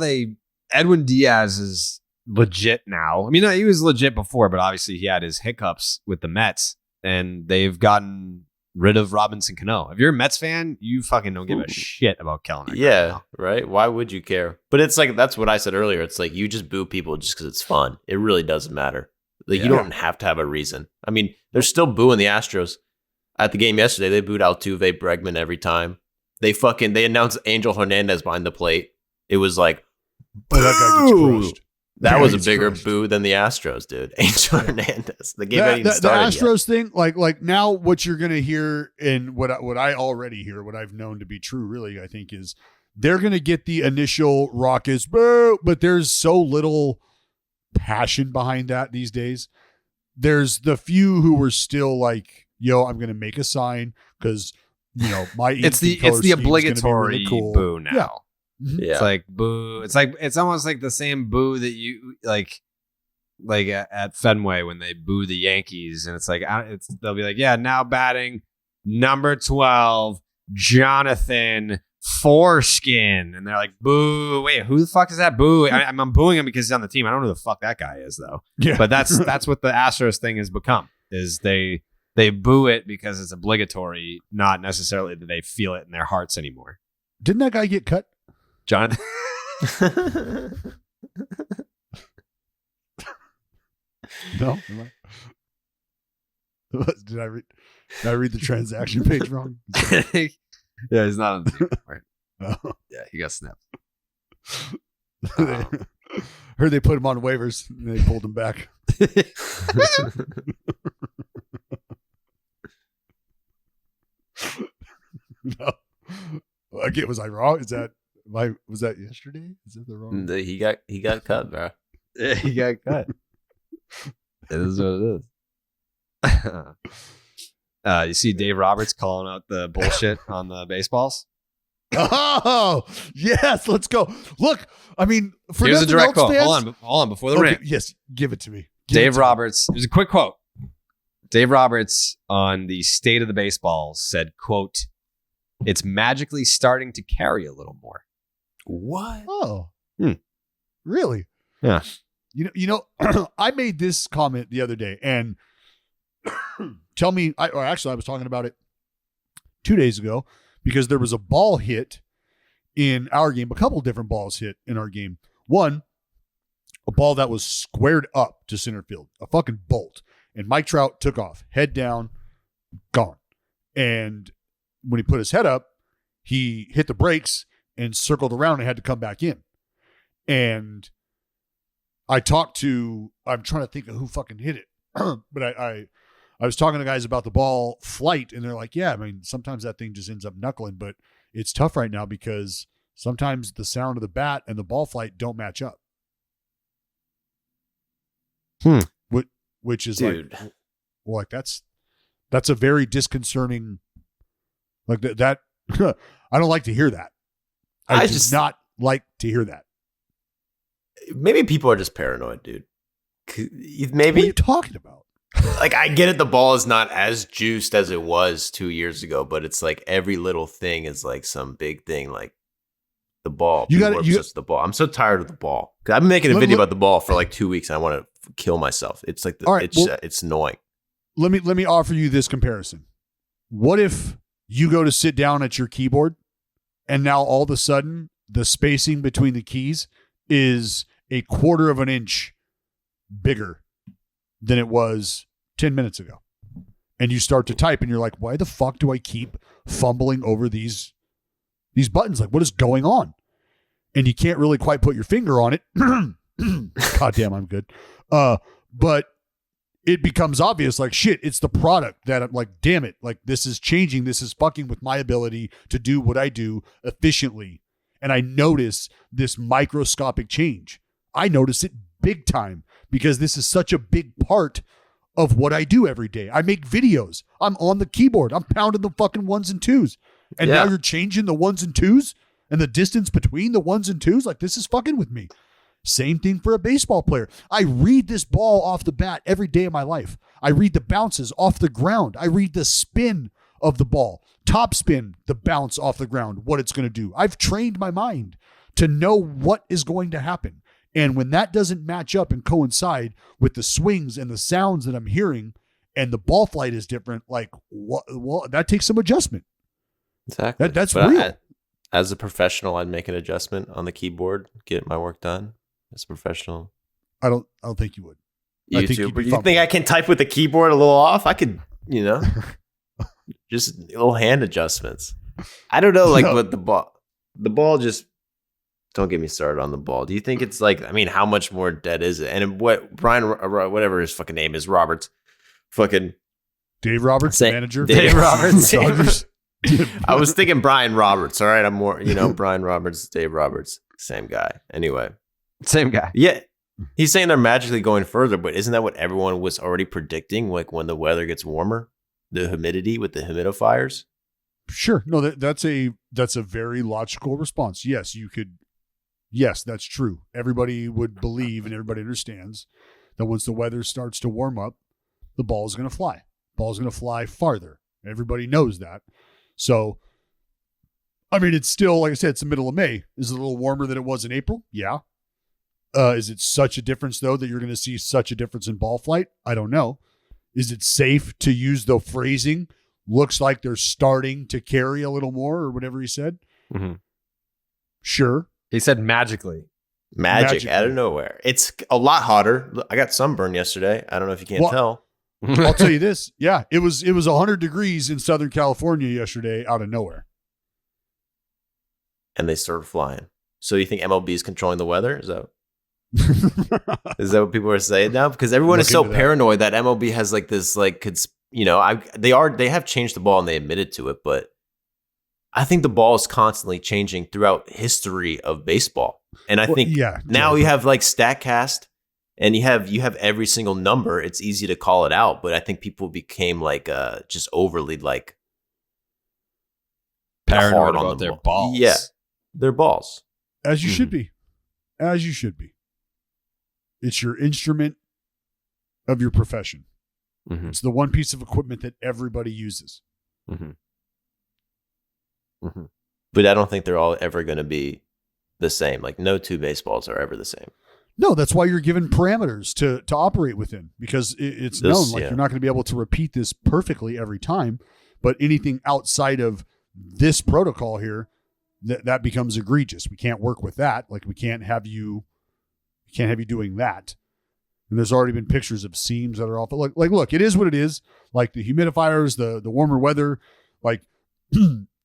Edwin Diaz is legit now. I mean, he was legit before, but obviously he had his hiccups with the Mets, and they've gotten rid of Robinson Cano. If you're a Mets fan, you fucking don't give a shit about Kelnick. Yeah, right? Why would you care? But it's like, that's what I said earlier. It's like, you just boo people just because it's fun. It really doesn't matter. Like, you don't have to have a reason. I mean, they're still booing the Astros. At the game yesterday, they booed Altuve, Bregman every time. They announced Angel Hernandez behind the plate. It was like, that guy gets crushed. That was a bigger boo than the Astros, dude. Angel Hernandez. The game hadn't even started the Astros yet. thing, like now what you're going to hear, and what I already hear, what I've known to be true, really, I think, is they're going to get the initial raucous boo, but there's so little passion behind that these days. There's the few who were still like, yo, I'm going to make a sign because, you know, my it's the obligatory really cool. Boo now. Yeah. Yeah. It's like boo. It's almost like the same boo that you like at Fenway when they boo the Yankees, and it's like they'll be like, yeah, now batting number 12, Jonathan Foreskin, and they're like, boo. Wait, who the fuck is that? Boo. I'm booing him because he's on the team. I don't know who the fuck that guy is though. Yeah. But that's what the Astros thing has become. Is they boo it because it's obligatory, not necessarily that they feel it in their hearts anymore. Didn't that guy get cut? Jonathan. No. Did I read the transaction page wrong? Yeah, he's not on the team. Right. Oh. Yeah, he got snapped. Heard they put him on waivers and they pulled him back. No. Again, was I wrong? Was that yesterday? Is that the wrong? He got cut, bro. Yeah, he got cut. It is what it is. You see Dave Roberts calling out the bullshit on the baseballs? Oh, yes. Let's go. Look, I mean, for here's a direct quote. Stands, hold on before the ring. Yes, give it to me. Dave Roberts. It was a quick quote. Dave Roberts on the state of the baseballs said, quote, "It's magically starting to carry a little more." What? Oh, really? Yeah. You know, I made this comment the other day, and tell me, I was talking about it 2 days ago because there was a ball hit in our game. A couple different balls hit in our game. One, a ball that was squared up to center field, a fucking bolt, and Mike Trout took off, head down, gone. And when he put his head up, he hit the brakes and circled around and had to come back in. And I'm trying to think of who fucking hit it. But I was talking to guys about the ball flight, and they're like, yeah, I mean, sometimes that thing just ends up knuckling, but it's tough right now because sometimes the sound of the bat and the ball flight don't match up. Which is dude. like that's a very disconcerting, like that. I don't like to hear that. I do not like to hear that. Maybe people are just paranoid, dude. Maybe. What are you talking about? Like, I get it. The ball is not as juiced as it was 2 years ago, but it's like every little thing is like some big thing. Like the ball. The ball. I'm so tired of the ball. I've been making a video about the ball for like 2 weeks, and I want to kill myself. It's like it's annoying. Let me offer you this comparison. What if you go to sit down at your keyboard, and now all of a sudden the spacing between the keys is a quarter of an inch bigger than it was 10 minutes ago. And you start to type and you're like, why the fuck do I keep fumbling over these buttons? Like, what is going on? And you can't really quite put your finger on it. God damn, I'm good. But it becomes obvious, like, shit, it's the product that I'm like, damn it. Like, this is changing. This is fucking with my ability to do what I do efficiently. And I notice this microscopic change. I notice it big time because this is such a big part of what I do every day. I make videos. I'm on the keyboard. I'm pounding the fucking ones and twos. And now you're changing the ones and twos and the distance between the ones and twos. Like, this is fucking with me. Same thing for a baseball player. I read this ball off the bat every day of my life. I read the bounces off the ground. I read the spin of the ball, top spin, the bounce off the ground, what it's going to do. I've trained my mind to know what is going to happen. And when that doesn't match up and coincide with the swings and the sounds that I'm hearing and the ball flight is different, like, well, that takes some adjustment. Exactly. That's real. As a professional, I'd make an adjustment on the keyboard, get my work done. As a professional, I don't think you would. You think I can type with the keyboard a little off? I could, just little hand adjustments. I don't know, what the ball just. Don't get me started on the ball. Do you think it's how much more dead is it? And what Brian, whatever his fucking name is, Roberts, fucking Dave Roberts, manager. Dave Roberts. I was thinking Brian Roberts. All right, I'm more, Brian Roberts, Dave Roberts, same guy. Anyway. Same guy. Yeah. He's saying they're magically going further, but isn't that what everyone was already predicting? Like when the weather gets warmer, the humidity with the humidifiers? Sure. No, that's a very logical response. Yes, you could. Yes, that's true. Everybody would believe and everybody understands that once the weather starts to warm up, the ball is going to fly. Ball's going to fly farther. Everybody knows that. So, it's still, like I said, it's the middle of May. Is it a little warmer than it was in April? Yeah. Is it such a difference, though, that you're going to see such a difference in ball flight? I don't know. Is it safe to use the phrasing, looks like they're starting to carry a little more, or whatever he said? Mm-hmm. Sure. He said magically. Magic out of nowhere. It's a lot hotter. I got sunburned yesterday. I don't know if you can't tell. I'll tell you this. Yeah, it was 100 degrees in Southern California yesterday out of nowhere. And they started flying. So you think MLB is controlling the weather? Is that what people are saying now? Because everyone is so paranoid that MLB has they have changed the ball and they admitted to it, but I think the ball is constantly changing throughout history of baseball. And I think now you have StatCast and you have every single number. It's easy to call it out, but I think people became just overly paranoid about their balls. Yeah, their balls. As you should be. As you should be. It's your instrument of your profession. Mm-hmm. It's the one piece of equipment that everybody uses. Mm-hmm. Mm-hmm. But I don't think they're all ever going to be the same. No two baseballs are ever the same. No, that's why you're given parameters to operate within, because it's known you're not going to be able to repeat this perfectly every time. But anything outside of this protocol here, that becomes egregious. We can't work with that. We can't have you doing that. And there's already been pictures of seams that are off. Look, it is what it is. The humidifiers, the warmer weather,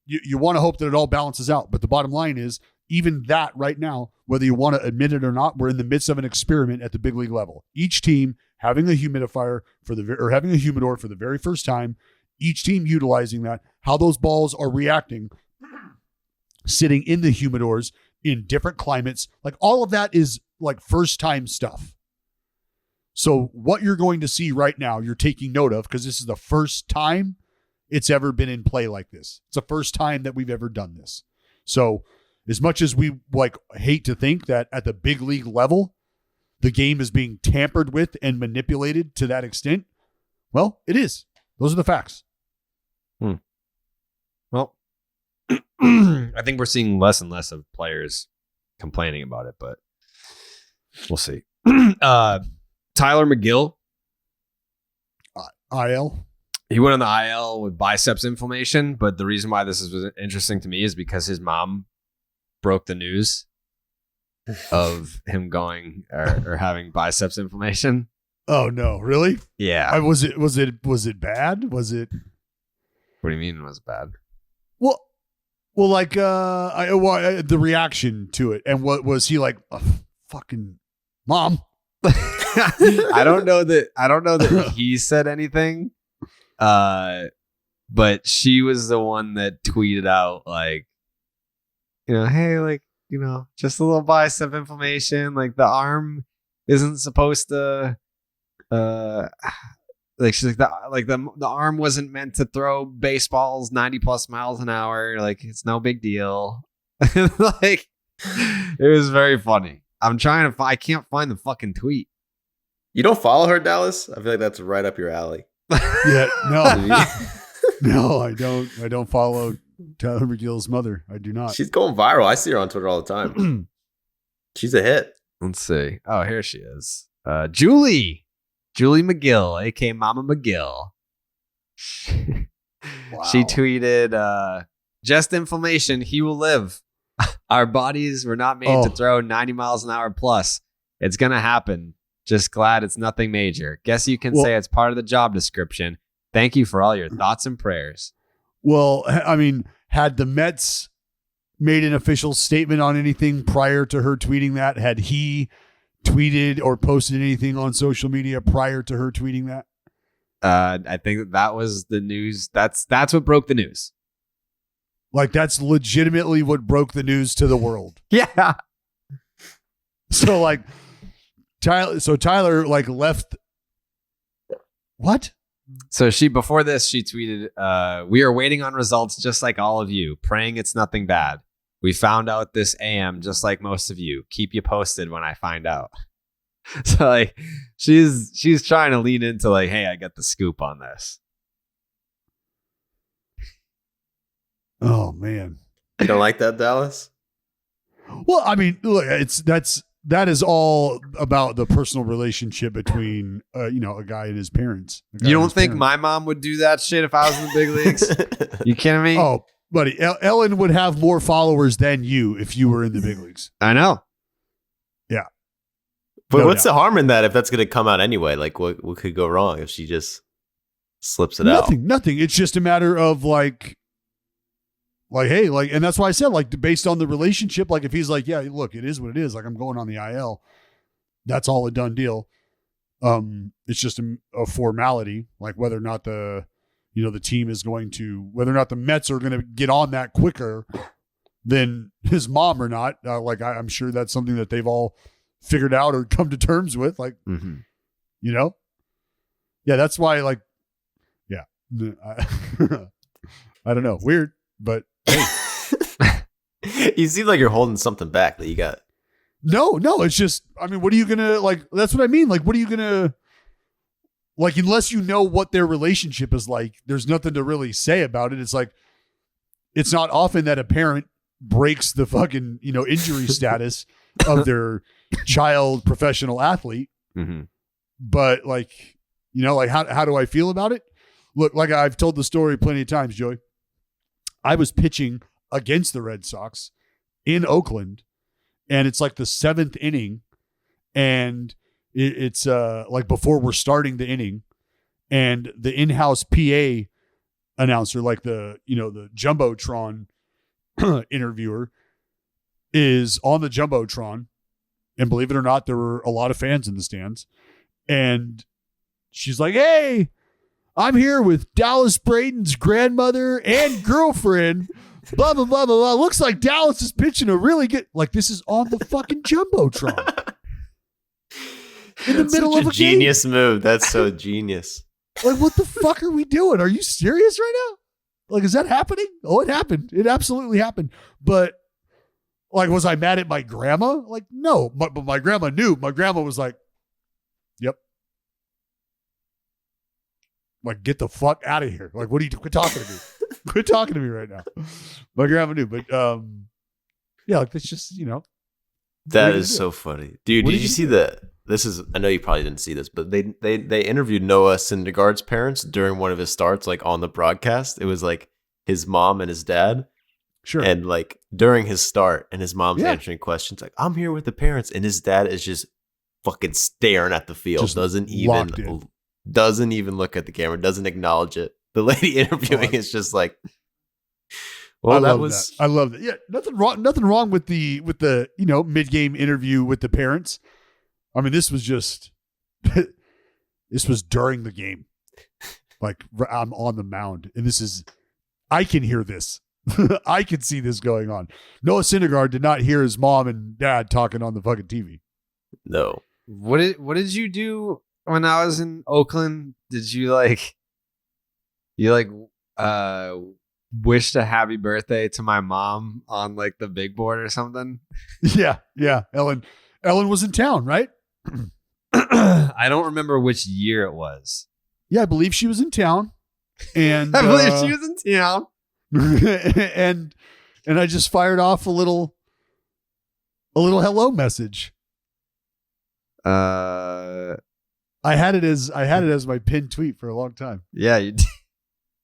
you want to hope that it all balances out. But the bottom line is, even that right now, whether you want to admit it or not, we're in the midst of an experiment at the big league level. Each team having a humidifier having a humidor for the very first time, each team utilizing that, how those balls are reacting, sitting in the humidors in different climates. All of that is first time stuff. So what you're going to see right now, you're taking note of, because this is the first time it's ever been in play like this. It's the first time that we've ever done this. So as much as we hate to think that at the big league level, the game is being tampered with and manipulated to that extent, well, it is. Those are the facts. Well, I think we're seeing less and less of players complaining about it, but we'll see. Tyler McGill. IL. He went on the IL with biceps inflammation, but the reason why this is interesting to me is because his mom broke the news of him going or having biceps inflammation. Oh no, really? Yeah. Was it bad? Was it? What do you mean it was bad? Well, the reaction to it, and what was he like? Oh, fucking mom. I don't know that he said anything. But she was the one that tweeted out hey, just a little bicep inflammation. The arm isn't supposed to Like she's like the arm wasn't meant to throw baseballs 90 plus miles an hour. Like it's no big deal. Like it was very funny. I'm trying to I can't find the fucking tweet. You don't follow her, Dallas? I feel like that's right up your alley. Yeah, no. No, I don't. I don't follow Tyler McGill's mother. I do not. She's going viral. I see her on Twitter all the time. She's a hit. Let's see. Oh, here she is. Julie McGill, aka Mama McGill. Wow. She tweeted, just inflammation, he will live. Our bodies were not made to throw 90 miles an hour plus. It's going to happen. Just glad it's nothing major. Guess you can say it's part of the job description. Thank you for all your thoughts and prayers. Well, I mean, had the Mets made an official statement on anything prior to her tweeting that? Had he tweeted or posted anything on social media prior to her tweeting that? I think that was the news. That's what broke the news. Like, that's legitimately what broke the news to the world. Yeah. So, like, Tyler like left. What? So before this, she tweeted, we are waiting on results just like all of you, praying it's nothing bad. We found out this AM just like most of you. Keep you posted when I find out. So like she's trying to lean into like, hey, I got the scoop on this. Oh man. You don't like that, Dallas? Well, I mean, look, that is all about the personal relationship between, a guy and his parents. You don't think my mom would do that shit if I was in the big leagues? You kidding me? Oh, buddy, Ellen would have more followers than you if you were in the big leagues. I know. Yeah. But what's the harm in that if that's going to come out anyway? Like, what could go wrong if she just slips it out? Nothing. It's just a matter of like, hey, like, and that's why I said, like, based on the relationship, like, if he's like, yeah, look, it is what it is. Like, I'm going on the IL. That's all a done deal. It's just a formality, like whether or not the team is going to, whether or not the Mets are going to get on that quicker than his mom or not. I'm sure that's something that they've all figured out or come to terms with. Like, yeah, that's why, like, yeah, I don't know. Weird, but hey. You seem like you're holding something back that you got. No, it's just, I mean, what are you going to, like, that's what I mean. Like, what are you going to, like, unless you know what their relationship is like, there's nothing to really say about it. It's like, it's not often that a parent breaks the fucking, injury status of their child professional athlete. Mm-hmm. But like, like how do I feel about it? Look, like I've told the story plenty of times, Joey. I was pitching against the Red Sox in Oakland, and it's like the 7th inning, and it's like before we're starting the inning, and the in-house PA announcer, like the Jumbotron interviewer, is on the Jumbotron, and believe it or not, there were a lot of fans in the stands, and she's like, "Hey, I'm here with Dallas Braden's grandmother and girlfriend. Blah, blah, blah, blah, blah. Looks like Dallas is pitching a really good..." Like, this is on the fucking Jumbotron. In the middle of a genius move. That's so genius. Like, what the fuck are we doing? Are you serious right now? Like, is that happening? Oh, it happened. It absolutely happened. But, like, was I mad at my grandma? Like, no. But my grandma knew. My grandma was like, yep. Like, get the fuck out of here. Like, what are you doing? Quit talking to me. Quit talking to me right now. My grandma knew, but yeah, like that's just, That is so funny. Dude, did you see I know you probably didn't see this, but they interviewed Noah Syndergaard's parents during one of his starts, like on the broadcast. It was like his mom and his dad. Sure. And like during his start, and his mom's answering questions like, "I'm here with the parents," and his dad is just fucking staring at the field. Just doesn't even look at the camera, doesn't acknowledge it. The lady interviewing is just like, well, I love that. Yeah, nothing wrong with the mid-game interview with the parents. I mean, this was during the game. Like, I'm on the mound, and I can hear this. I can see this going on. Noah Syndergaard did not hear his mom and dad talking on the fucking TV. No. What did you do when I was in Oakland, did you wished a happy birthday to my mom on like the big board or something? Yeah. Ellen was in town, right? I don't remember which year it was. Yeah, I believe she was in town. And I believe she was in town. and I just fired off a little hello message. I had it as my pinned tweet for a long time. Yeah, you did.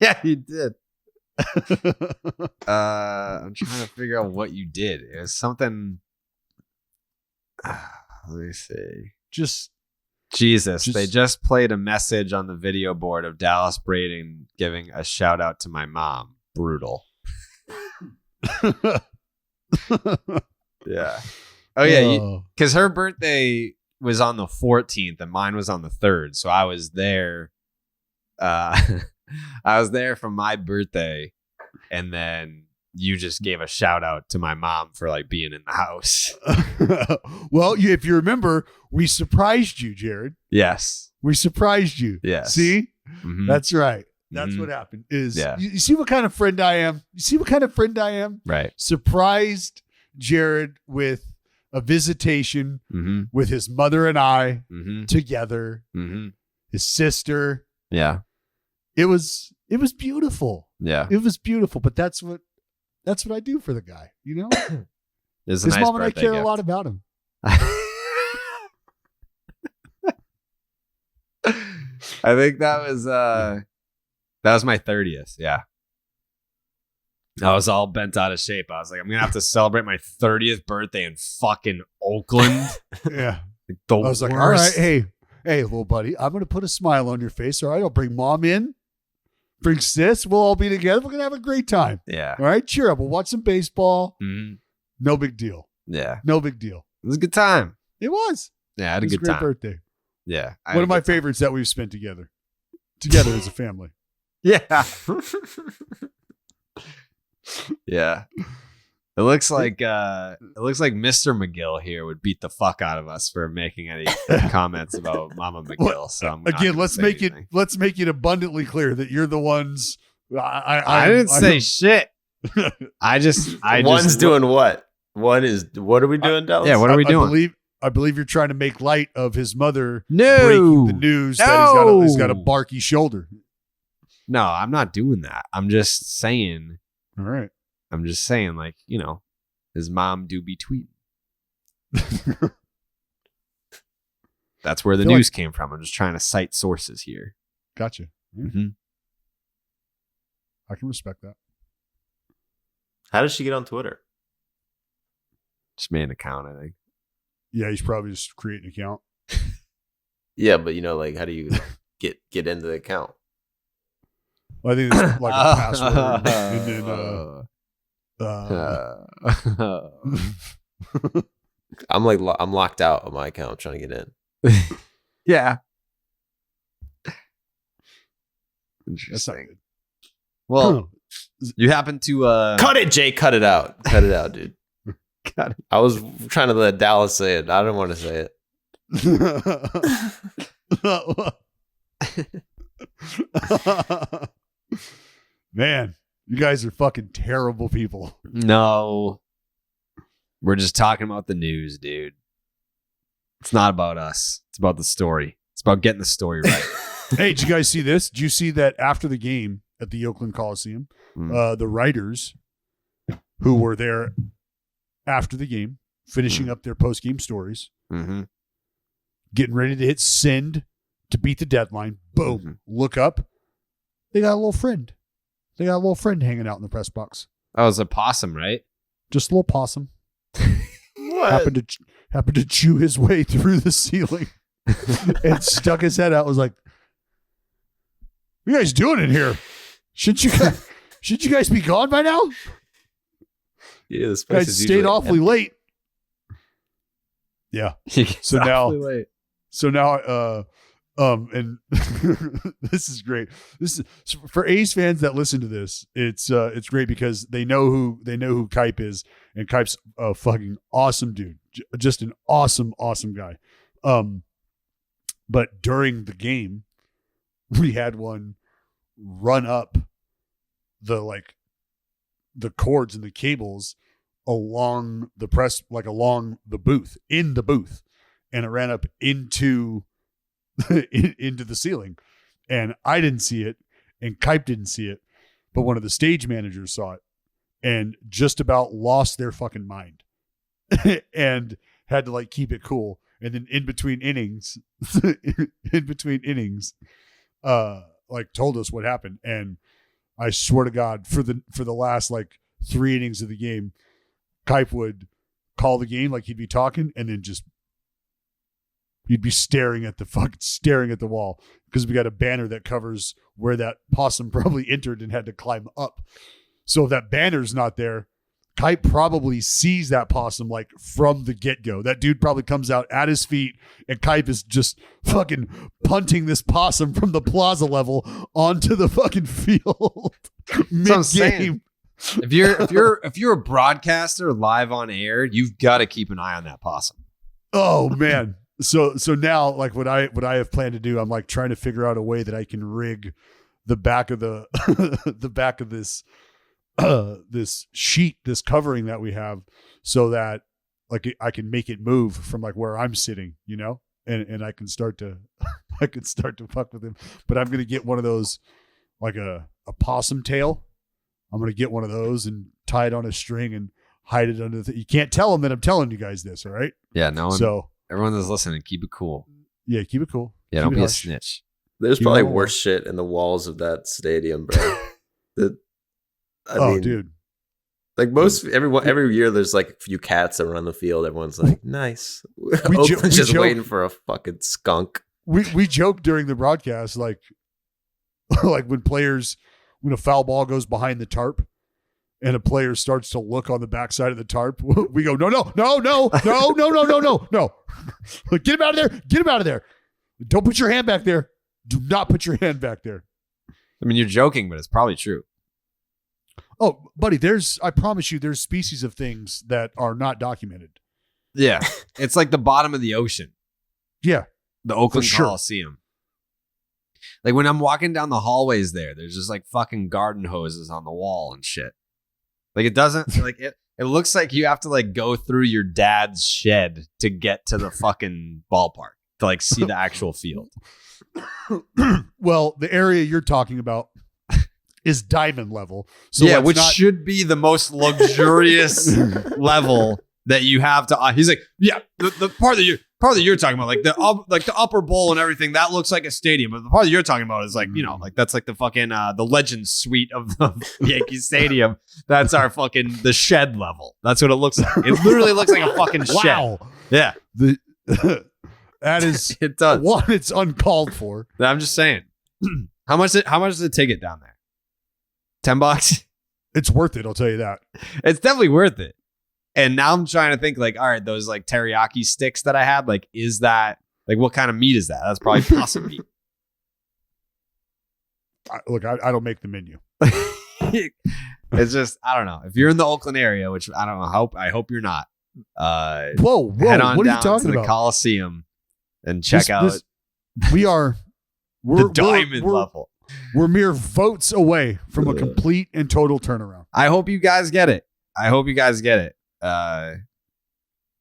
Yeah, you did. I'm trying to figure out what you did. It was something. Let me see. Jesus, they just played a message on the video board of Dallas Braden giving a shout out to my mom. Brutal. Yeah. Oh yeah, because her birthday was on the 14th and mine was on the 3rd, so I was there. I was there for my birthday, and then you just gave a shout out to my mom for like being in the house. Well, if you remember, we surprised you, Jared. Yes, we surprised you. Yes. See, mm-hmm. That's right. That's what happened. You see what kind of friend I am? You see what kind of friend I am? Right. Surprised Jared with a visitation with his mother and I together. His sister. Yeah. It was beautiful. Yeah. It was beautiful. But that's what I do for the guy, you know? His nice mom and I care a lot about him. I think that was my 30th. Yeah. I was all bent out of shape. I was like, I'm gonna have to celebrate my 30th birthday in fucking Oakland. Yeah. I was like, all right, hey, little buddy, I'm gonna put a smile on your face. All right, I'll bring mom in, bring sis. We'll all be together. We're gonna have a great time. Yeah. All right, cheer up. We'll watch some baseball. No big deal. Yeah. No big deal. It was a good time. It was. Yeah, I had a good great time. Birthday. Yeah. One of my favorites that we've spent together as a family. Yeah. Yeah. It looks like Mr. McGill here would beat the fuck out of us for making any comments about Mama McGill. So let's make it abundantly clear that you're the ones. I didn't say shit. One's doing what? What are we doing, Dallas? Yeah, what are we doing? I believe you're trying to make light of his mother breaking the news that he's got a barky shoulder. No, I'm not doing that. I'm just saying. All right. I'm just saying, like, you know, his mom do be tweeting. That's where the news came from. I'm just trying to cite sources here. Gotcha. Mm-hmm. I can respect that. How does she get on Twitter? Just made an account, I think. Yeah, he's probably just creating an account. Yeah, but you know, like, how do you get into the account? Well, I think it's like a password, and then I'm locked out of my account trying to get in. Yeah. Interesting. Well, you happen to cut it, Jake. Cut it out. Cut it out, dude. Got it. I was trying to let Dallas say it. I didn't want to say it. Man, you guys are fucking terrible people. No. We're just talking about the news, dude. It's not about us. It's about the story. It's about getting the story right. Hey, did you guys see this? Did you see that after the game at the Oakland Coliseum, the writers who were there after the game, finishing up their post-game stories, getting ready to hit send to beat the deadline, boom, look up, they got a little friend. They got a little friend hanging out in the press box. Oh, it's a possum, right? Just a little possum. What? Happened to chew his way through the ceiling and stuck his head out. Was like, "What are you guys doing in here? Shouldn't you guys be gone by now?" Yeah, this place guys stayed awfully late. Yeah. So now, and this is great. This is for A's fans that listen to this. It's great because they know who Kipe is, and Kipe's a fucking awesome dude, just an awesome guy. But during the game, we had one run up the cords and the cables along the press, like along the booth, in the booth, and it ran up into into the ceiling. And I didn't see it, and Kipe didn't see it, but one of the stage managers saw it and just about lost their fucking mind and had to like keep it cool. And then in between innings, like told us what happened. And I swear to God, for the last like 3 innings of the game, Kipe would call the game like he'd be talking, and then just he'd be staring at the wall, because we got a banner that covers where that possum probably entered and had to climb up. So if that banner's not there, Kipe probably sees that possum like from the get-go. That dude probably comes out at his feet, and Kipe is just fucking punting this possum from the plaza level onto the fucking field mid-game. If you're a broadcaster live on air, you've got to keep an eye on that possum. Oh man. So now, like what I have planned to do, I'm like trying to figure out a way that I can rig the back of the the back of this this sheet, this covering that we have, so that like I can make it move from like where I'm sitting, you know, and I can start to fuck with him. But I'm gonna get one of those, like a possum tail. I'm gonna get one of those and tie it on a string and hide it under the. You can't tell them that I'm telling you guys this, all right? Yeah, no one. So everyone that's listening, keep it cool. Yeah, keep it cool. Yeah, Keep don't it be hush. a snitch. There's probably worse shit in the walls of that stadium, bro. I mean, dude. Like every year, there's like a few cats that run the field. Everyone's like, nice. Oakland's just waiting for a fucking skunk. We joke during the broadcast, like like when a foul ball goes behind the tarp and a player starts to look on the backside of the tarp, we go, no. Get him out of there. Get him out of there. Don't put your hand back there. Do not put your hand back there. I mean, you're joking, but it's probably true. Oh, buddy, I promise you, there's species of things that are not documented. Yeah. It's like the bottom of the ocean. Yeah. The Oakland For sure. Coliseum. Like when I'm walking down the hallways there's just like fucking garden hoses on the wall and shit. Like it doesn't, like it looks like you have to like go through your dad's shed to get to the fucking ballpark to like see the actual field. Well, the area you're talking about is diamond level. So yeah, which should be the most luxurious level that you have to. He's like, yeah, the part that you're talking about, like the upper bowl and everything, that looks like a stadium. But the part that you're talking about is like, you know, like that's like the fucking the Legends suite of the Yankee Stadium. That's our fucking the shed level. That's what it looks like. It literally looks like a fucking shed. Wow. Yeah, that is it does. One, it's uncalled for. I'm just saying. How much does the ticket down there? $10? It's worth it, I'll tell you that. It's definitely worth it. And now I'm trying to think like, all right, those like teriyaki sticks that I had, like, is that like what kind of meat is that? That's probably possum meat. Look, I don't make the menu. It's just, I don't know. If you're in the Oakland area, which I don't know, I hope you're not. Whoa, head on what are down you talking to the about? Coliseum and check out we're the diamond level. We're mere votes away from a complete and total turnaround. I hope you guys get it.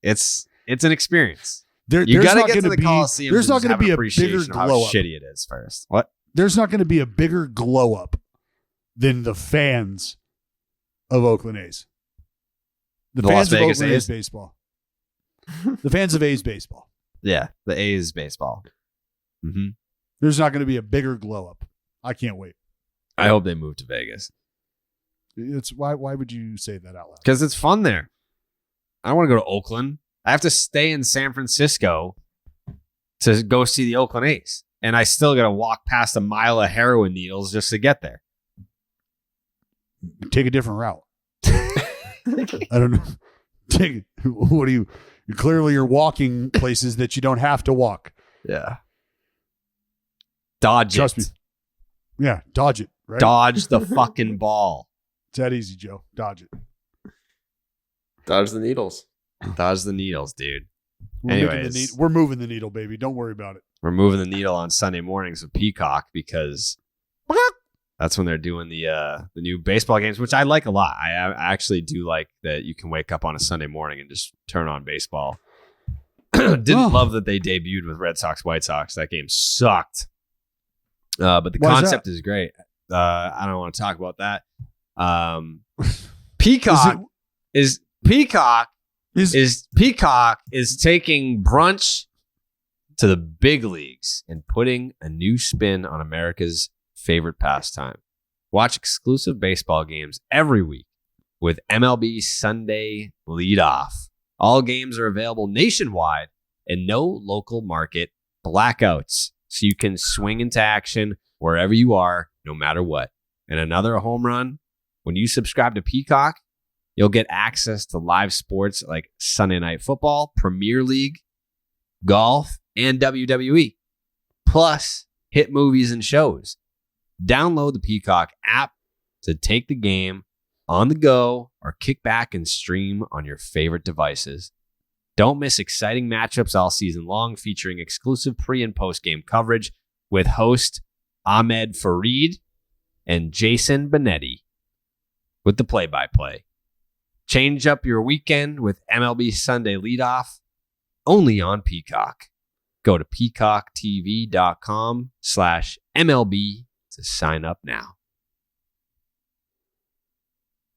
It's an experience. You got to get to the Coliseum. There's not going to be a bigger appreciation of how glow up. shitty it is first. What? There's not going to be a bigger glow up than the fans of Oakland A's. The fans Las of Vegas Oakland A's? A's baseball. The fans of A's baseball. Yeah, the A's baseball. Mm-hmm. There's not going to be a bigger glow up. I can't wait. I hope they move to Vegas. It's why would you say that out loud? Because it's fun there. I don't want to go to Oakland. I have to stay in San Francisco to go see the Oakland A's. And I still got to walk past a mile of heroin needles just to get there. Take a different route. I don't know. What are you? Clearly, you're walking places that you don't have to walk. Yeah. Dodge Trust it. me. Yeah, dodge it. Right? Dodge the fucking ball. It's that easy, Joe. Dodge it. Dodge the needles. Dodge the needles, dude. Anyways, we're moving the needle, baby. Don't worry about it. we're moving the needle on Sunday mornings with Peacock because that's when they're doing the new baseball games, which I like a lot. I actually do like that you can wake up on a Sunday morning and just turn on baseball. Didn't love that they debuted with Red Sox, White Sox. That game sucked. But the concept is great. I don't want to talk about that. Peacock is taking brunch to the big leagues and putting a new spin on America's favorite pastime. Watch exclusive baseball games every week with MLB Sunday leadoff. All games are available nationwide and no local market blackouts, so you can swing into action wherever you are, no matter what. And another home run, when you subscribe to Peacock, you'll get access to live sports like Sunday Night Football, Premier League, golf, and WWE, plus hit movies and shows. Download the Peacock app to take the game on the go or kick back and stream on your favorite devices. Don't miss exciting matchups all season long featuring exclusive pre- and post-game coverage with host Ahmed Fareed and Jason Benetti with the play-by-play. Change up your weekend with MLB Sunday leadoff only on Peacock. Go to peacocktv.com/MLB to sign up now.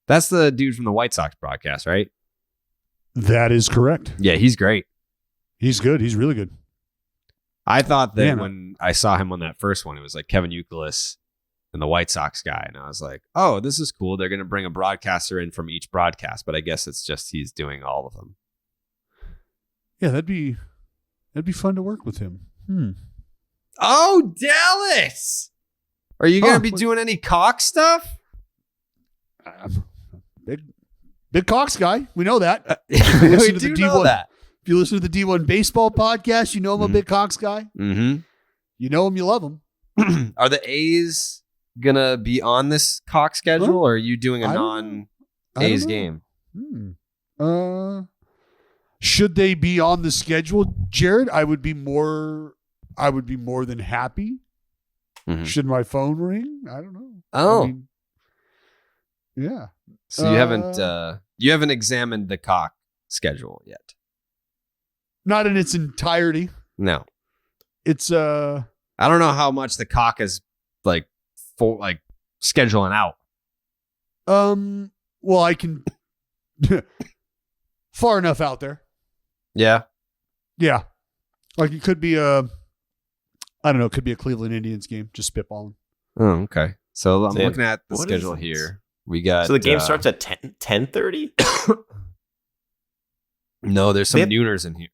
That's the dude from the White Sox broadcast, right? That is correct. Yeah, he's great. He's good. He's really good. I thought that when I saw him on that first one, it was like Kevin Youkilis and the White Sox guy. And I was like, oh, this is cool. They're going to bring a broadcaster in from each broadcast. But I guess it's just he's doing all of them. Yeah, that'd be fun to work with him. Oh, Dallas! Are you going to be doing any Cox stuff? Big Cox guy. We know that. We do know that. If you listen to the D1 baseball podcast, you know I'm a big Cox guy. Mm-hmm. You know him, you love him. Are the A's going to be on this Cox schedule, or are you doing a non-A's game? Should they be on the schedule, Jared? I would be more than happy. Mm-hmm. Should my phone ring? I don't know. Oh. I mean, yeah. So you haven't examined the Cox schedule yet? Not in its entirety. No. It's I don't know how much the Cox is scheduling out. Well, I can far enough out there. Yeah. Yeah. Like it could be I don't know, it could be a Cleveland Indians game, just spitballing. Oh, okay. So I'm looking at the schedule here. We got so the game starts at 10:30? No, there's some nooners in here.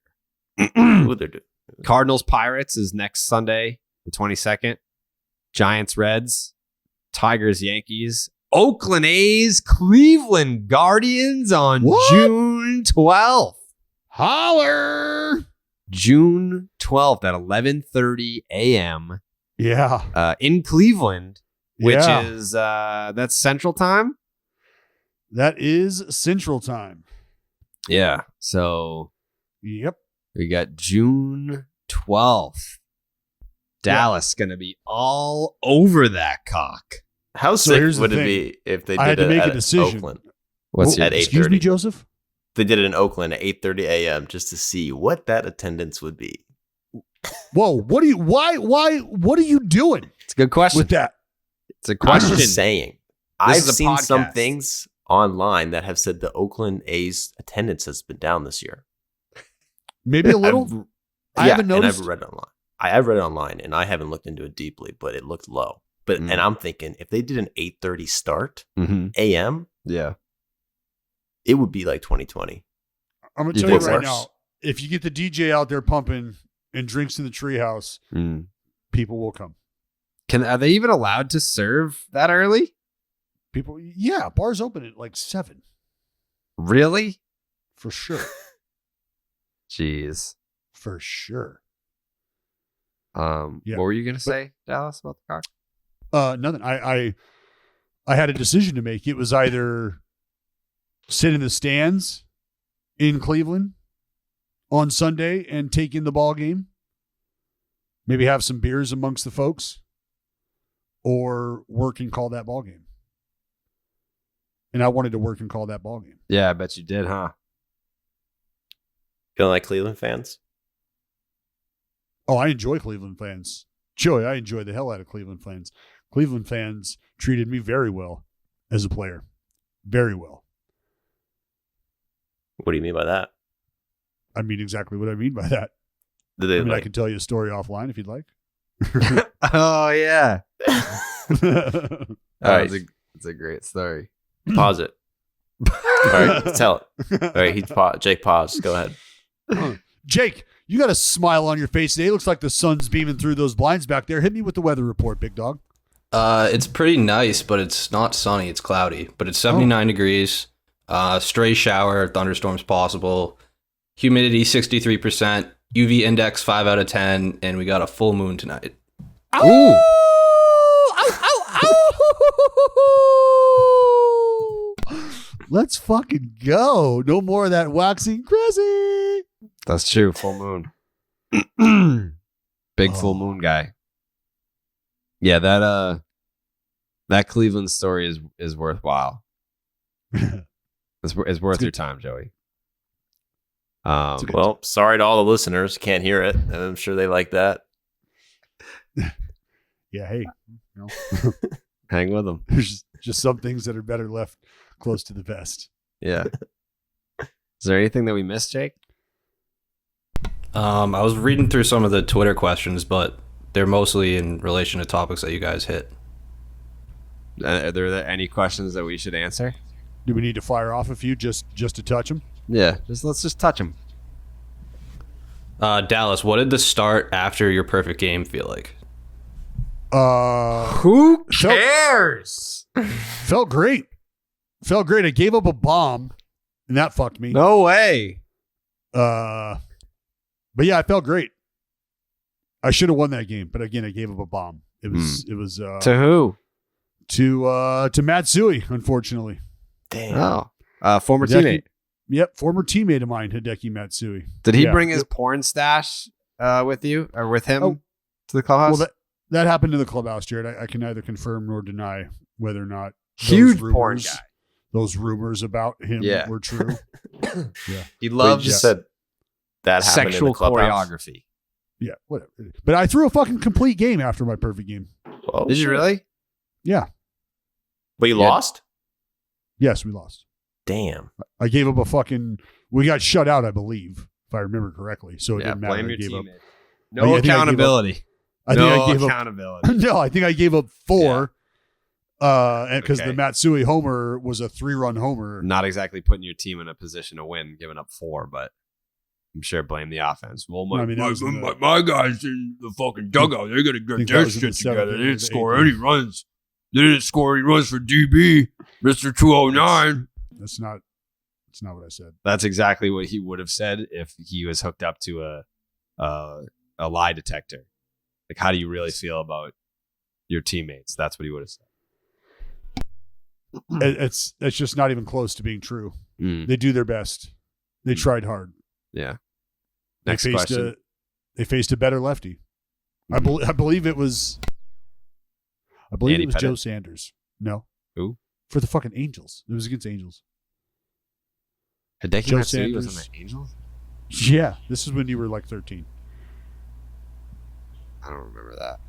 Cardinals Pirates is next Sunday, the 22nd. Giants Reds, Tigers Yankees, Oakland A's, Cleveland Guardians on June 12th. Holler! June 12th at 11:30 a.m. Yeah. In Cleveland, which is that's Central Time. That is Central Time. Yeah. So. Yep. We got June 12th. Dallas going to be all over that cock. How sick would it be if they did it at Oakland? What's at 8:30? Excuse me, Joseph? They did it in Oakland at 8:30 a.m. just to see what that attendance would be. Whoa! What are you doing? It's a good question. With that, it's a question. I'm just saying. I've seen some things online that have said the Oakland A's attendance has been down this year. Maybe a little. I haven't noticed. And I've read it online. I've read it online, and I haven't looked into it deeply, but it looked low. But and I'm thinking if they did an 8:30 start a.m., it would be like 2020. I'm gonna tell you right now, if you get the DJ out there pumping and drinks in the treehouse, people will come. Are they even allowed to serve that early? People, bars open at like 7. Really? For sure. Jeez. For sure. What were you gonna say, Dallas, about the Cox? Nothing. I had a decision to make. It was either sit in the stands in Cleveland on Sunday and take in the ball game. Maybe have some beers amongst the folks, or work and call that ball game. And I wanted to work and call that ball game. Yeah, I bet you did, huh? Feeling like Cleveland fans? Oh, I enjoy Cleveland fans. Joey, I enjoy the hell out of Cleveland fans. Cleveland fans treated me very well as a player. Very well. What do you mean by that? I mean exactly what I mean by that. Did they I can tell you a story offline if you'd like. Oh, yeah. All right. It's a great story. Pause it. All right, tell it. All right, Jake, pause. Go ahead. Jake, you got a smile on your face today. Looks like the sun's beaming through those blinds back there. Hit me with the weather report, big dog. It's pretty nice, but it's not sunny. It's cloudy, but it's 79 degrees. Stray shower, thunderstorms possible. Humidity 63%. UV index 5 out of 10, and we got a full moon tonight. Ooh. Ow, ow, ow. Let's fucking go. No more of that waxing crazy. That's true. Full moon. Big full moon guy. Yeah, that Cleveland story is worthwhile. It's worth your time, Joey. Well, sorry to all the listeners. Can't hear it. And I'm sure they like that. Yeah, hey. Hang with them. There's just some things that are better left close to the vest. Yeah. Is there anything that we missed, Jake? I was reading through some of the Twitter questions, but they're mostly in relation to topics that you guys hit. Are there any questions that we should answer? Do we need to fire off a few just to touch them? Yeah, let's just touch them. Dallas, what did the start after your perfect game feel like? Who cares? Felt great. I gave up a bomb, and that fucked me. No way. But yeah, I felt great. I should have won that game, but again, I gave up a bomb. It was to who? To Matsui, unfortunately. Damn. Oh, former Hideki, teammate. Yep, former teammate of mine, Hideki Matsui. Did he bring his porn stash with you or with him to the clubhouse? Well, that happened to the clubhouse, Jared. I can neither confirm nor deny whether or not huge porn guy. Those rumors about him were true. Yeah, he loves just said that happened sexual in the clubhouse. choreography. Yeah, whatever. But I threw a fucking complete game after my perfect game. Oh, did you really? Yeah. But you lost? Yes, we lost. Damn. I gave up a fucking. We got shut out, I believe, if I remember correcectly. So it didn't matter. Blame your I gave teammate. Up. No accountability. I think I gave accountability. No, I think I gave up 4. Because the Matsui homer was a 3-run homer. Not exactly putting your team in a position to win, giving up 4, but I'm sure blame the offense. Well, my guys in the fucking dugout, they're gonna get their shit together. They didn't score any runs. They didn't score any runs for DB, Mr. 209. That's not what I said. That's exactly what he would have said if he was hooked up to a lie detector. Like, how do you really feel about your teammates? That's what he would have said. It's just not even close to being true. They do their best. They tried hard. Yeah. Next question. They faced a better lefty. I believe it was. I believe Andy it was Pettit? Joe Sanders. No. Who? For the fucking Angels. It was against Angels. Hideki Joe Matsui was Sanders. on the Angels? Yeah. This is when you were like 13. I don't remember that.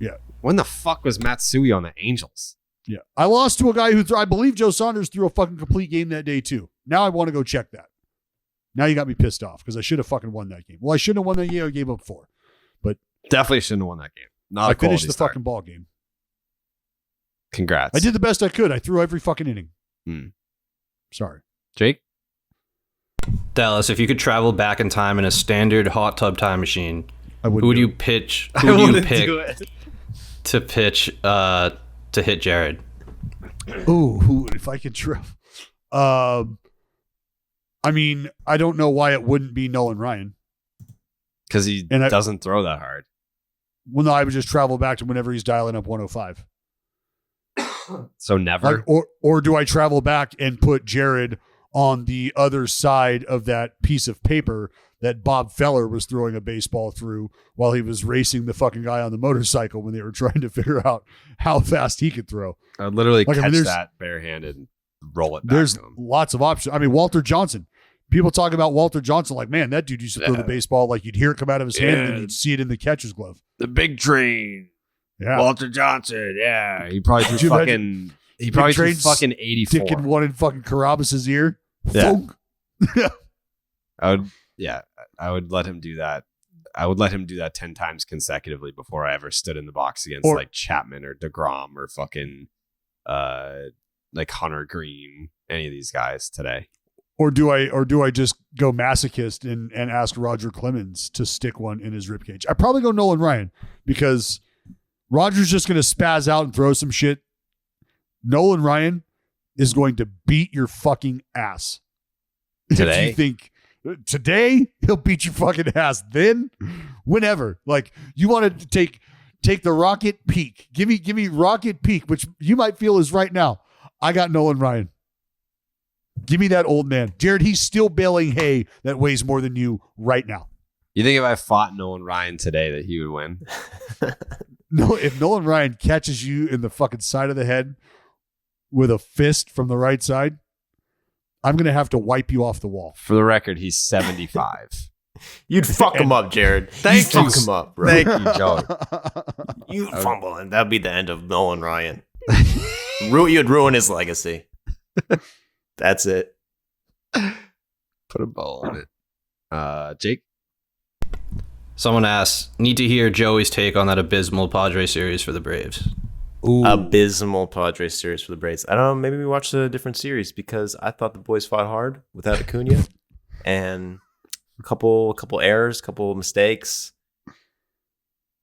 Yeah. When the fuck was Matsui on the Angels? Yeah. I lost to a guy who I believe Joe Saunders threw a fucking complete game that day too. Now I want to go check that. Now you got me pissed off because I should have fucking won that game. Well, I shouldn't have won that game. I gave up 4. But Definitely shouldn't have won that game. Not I a quality finished the start. fucking ball game. Congrats. I did the best I could. I threw every fucking inning. Sorry. Jake? Dallas, if you could travel back in time in a standard hot tub time machine, I who would you pitch? Who would you pick to pitch to hit Jared? Ooh, who if I could travel? I mean, I don't know why it wouldn't be Nolan Ryan. Because he doesn't throw that hard. Well, no, I would just travel back to whenever he's dialing up 105. So never? Or do I travel back and put Jared on the other side of that piece of paper that Bob Feller was throwing a baseball through while he was racing the fucking guy on the motorcycle when they were trying to figure out how fast he could throw. I would literally Like, I catch mean, that barehanded and roll it back There's to him. lots of options. I mean, Walter Johnson. People talk about Walter Johnson like, man, that dude used to throw the baseball like you'd hear it come out of his hand and then you'd see it in the catcher's glove. The big train. Yeah. Walter Johnson. Yeah. He probably Could threw you fucking he probably threw train's fucking 84. Sticking one in fucking Carrabis' ear. Yeah. Thunk. I would let him do that. I would let him do that 10 times consecutively before I ever stood in the box against like Chapman or DeGrom or fucking like Hunter Greene, any of these guys today. Or do I just go masochist and ask Roger Clemens to stick one in his ribcage? I probably go Nolan Ryan because Roger's just going to spaz out and throw some shit. Nolan Ryan is going to beat your fucking ass. Today? If you think today he'll beat your fucking ass, then whenever. Like you want to take the rocket peak. Give me rocket peak, which you might feel is right now. I got Nolan Ryan. Give me that old man. Jared, he's still baling hay that weighs more than you right now. You think if I fought Nolan Ryan today that he would win? No, if Nolan Ryan catches you in the fucking side of the head with a fist from the right side, I'm going to have to wipe you off the wall. For the record, he's 75. You'd fuck him up, Jared. Thank You'd you. fuck him up, bro. Thank you, Joey. You'd fumble, and that'd be the end of Nolan Ryan. You'd ruin his legacy. That's it. Put a bow on it. Jake? Someone asked, need to hear Joey's take on that abysmal Padres series for the Braves. Ooh. Abysmal Padres series for the Braves. I don't know. Maybe we watched a different series because I thought the boys fought hard without Acuna and a couple errors, couple mistakes.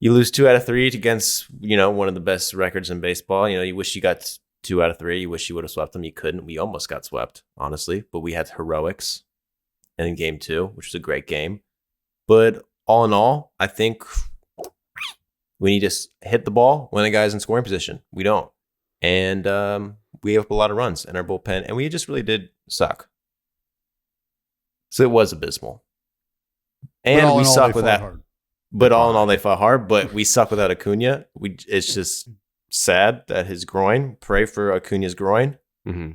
You lose 2 out of 3 against, one of the best records in baseball. You wish you got 2 out of 3. You wish you would have swept them. You couldn't. We almost got swept, honestly, but we had heroics in game 2, which was a great game. But all in all, I think we need to hit the ball when a guy's in scoring position. We don't. And we gave up a lot of runs in our bullpen, and we just really did suck. So it was abysmal. And we suck with that. Hard. But all in all, they fought hard, but we suck without Acuna. It's just sad that his groin, pray for Acuna's groin. Mm-hmm.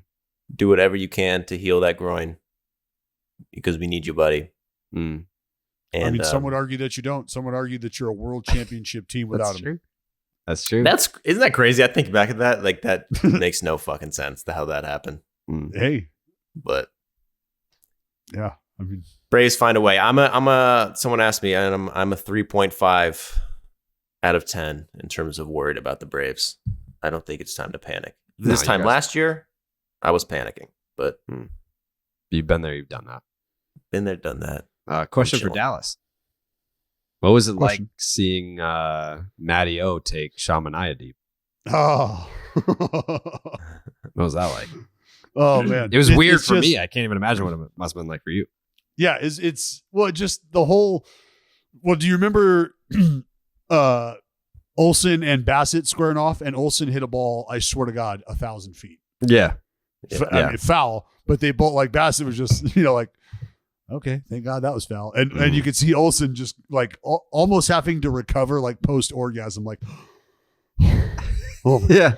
Do whatever you can to heal that groin because we need you, buddy. Mm. And, some would argue that you don't. Some would argue that you're a world championship team without him. That's true. Isn't that crazy? I think back at that, like that makes no fucking sense to how that happened. Hey, but yeah, I mean, Braves find a way. Someone asked me, and I'm a 3.5 out of 10 in terms of worried about the Braves. I don't think it's time to panic. This time last year, I was panicking, but you've been there, you've done that. Been there, done that. Question for Dallas. What was it like seeing Matty O take Shamanaya deep? Oh. What was that like? Oh, man. It was weird for me. I can't even imagine what it must have been like for you. Yeah, it's just the whole. Well, do you remember Olsen and Bassett squaring off? And Olsen hit a ball, I swear to God, 1,000 feet. Yeah. I mean, foul, but they both, like, Bassett was just, like, okay, thank God that was foul. And you could see Olsen just like almost having to recover, like post orgasm, like, oh yeah,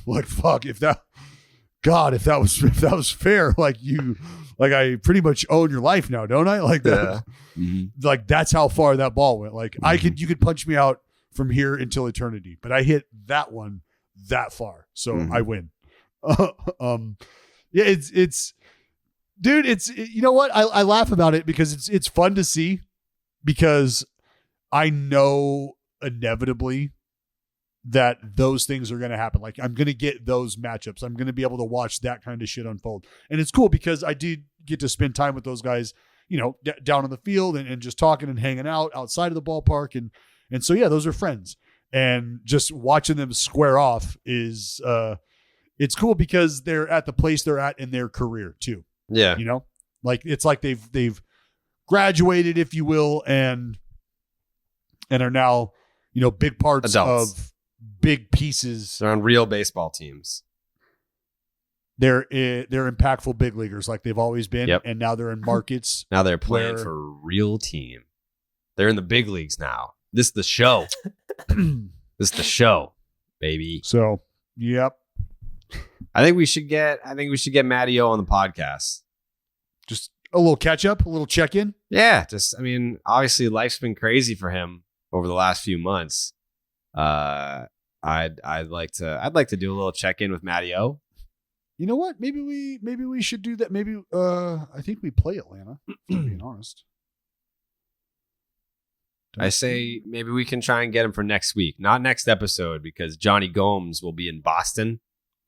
like fuck, if that was fair, like I pretty much own your life now, don't I? Like that, like that's how far that ball went. Like you could punch me out from here until eternity, but I hit that one that far, so I win. Yeah, it's. Dude, you know what? I laugh about it because it's fun to see because I know inevitably that those things are going to happen. Like I'm going to get those matchups. I'm going to be able to watch that kind of shit unfold. And it's cool because I did get to spend time with those guys, down on the field and just talking and hanging out outside of the ballpark. And so, yeah, those are friends. And just watching them square off is it's cool because they're at the place they're at in their career too. Yeah. Like it's like they've graduated, if you will, and are now, big parts Adults. of big pieces. They're on real baseball teams. they're impactful big leaguers like they've always been, Yep. and now they're in markets. Now they're playing where- for a real team. They're in the big leagues now. This is the show. This is the show, baby. So, yep. I think we should get Matty O on the podcast. Just a little catch up, a little check in. Yeah, obviously life's been crazy for him over the last few months. I'd like to do a little check in with Matty O. You know what? Maybe we should do that. Maybe I think we play Atlanta. If I'm being honest. I say maybe we can try and get him for next week, not next episode, because Johnny Gomes will be in Boston.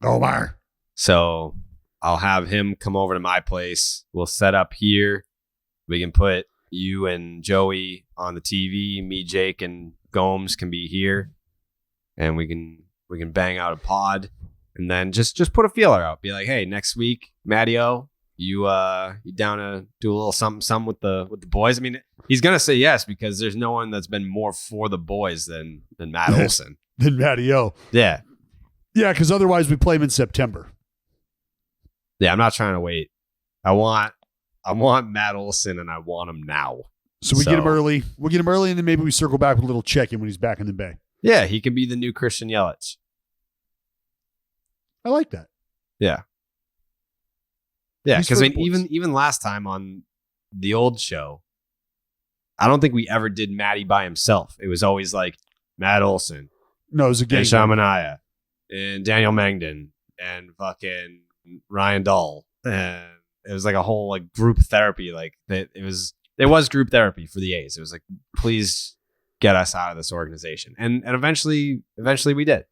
Omar. So I'll have him come over to my place. We'll set up here. We can put you and Joey on the TV. Me, Jake, and Gomes can be here, and we can bang out a pod, and then just put a feeler out. Be like, hey, next week, Matty O, you down to do a little something with the boys? I mean, he's gonna say yes because there's no one that's been more for the boys than Matt Olson. Than Matty O. Yeah. Yeah, because otherwise we play him in September. Yeah, I'm not trying to wait. I want Matt Olson, and I want him now. So we get him early. We'll get him early, and then maybe we circle back with a little check-in when he's back in the Bay. Yeah, he can be the new Christian Yelich. I like that. Yeah. Yeah, He's because for the boys. even last time on the old show, I don't think we ever did Matty by himself. It was always like Matt Olson No, it was a game. and Shamanaya and Daniel Mangden and fucking Ryan Dahl. And it was like a whole like group therapy. Like it was group therapy for the A's. It was like, please get us out of this organization. And eventually we did.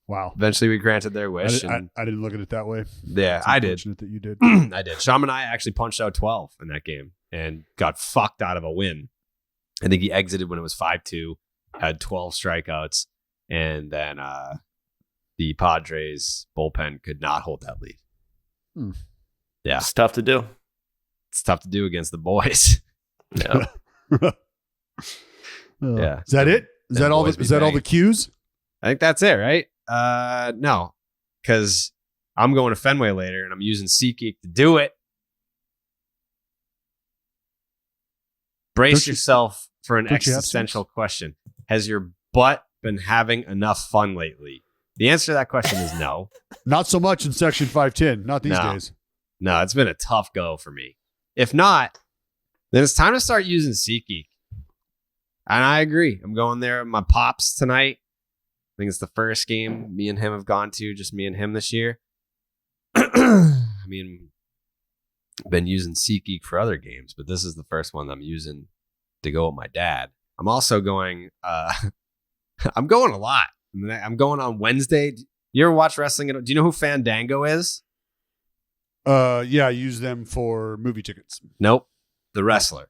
Wow. Eventually we granted their wish. I didn't look at it that way. Yeah, It's I did. unfortunate that you did. I did. Shamanaya actually punched out 12 in that game and got fucked out of a win. I think he exited when it was 5-2, had 12 strikeouts, and then the Padres bullpen could not hold that lead. Yeah. It's tough to do. It's tough to do against the boys. Yeah. Yeah. Is that it? Is Them that all? boys Is be that all the banging. cues? I think that's it, right? No, because I'm going to Fenway later, and I'm using SeatGeek to do it. Brace Don't you- yourself for an don't you have existential question. Has your butt been having enough fun lately? The answer to that question is no. Not so much in Section 510. Not these No. days. No, it's been a tough go for me. If not, then it's time to start using SeatGeek. And I agree. I'm going there with my pops tonight. I think it's the first game me and him have gone to, just me and him this year. I mean, I've been using SeatGeek for other games, but this is the first one I'm using to go with my dad. I'm also going, I'm going a lot. I'm going on Wednesday. You ever watch wrestling? Do you know who Fandango is? Yeah, I use them for movie tickets. Nope. The wrestler.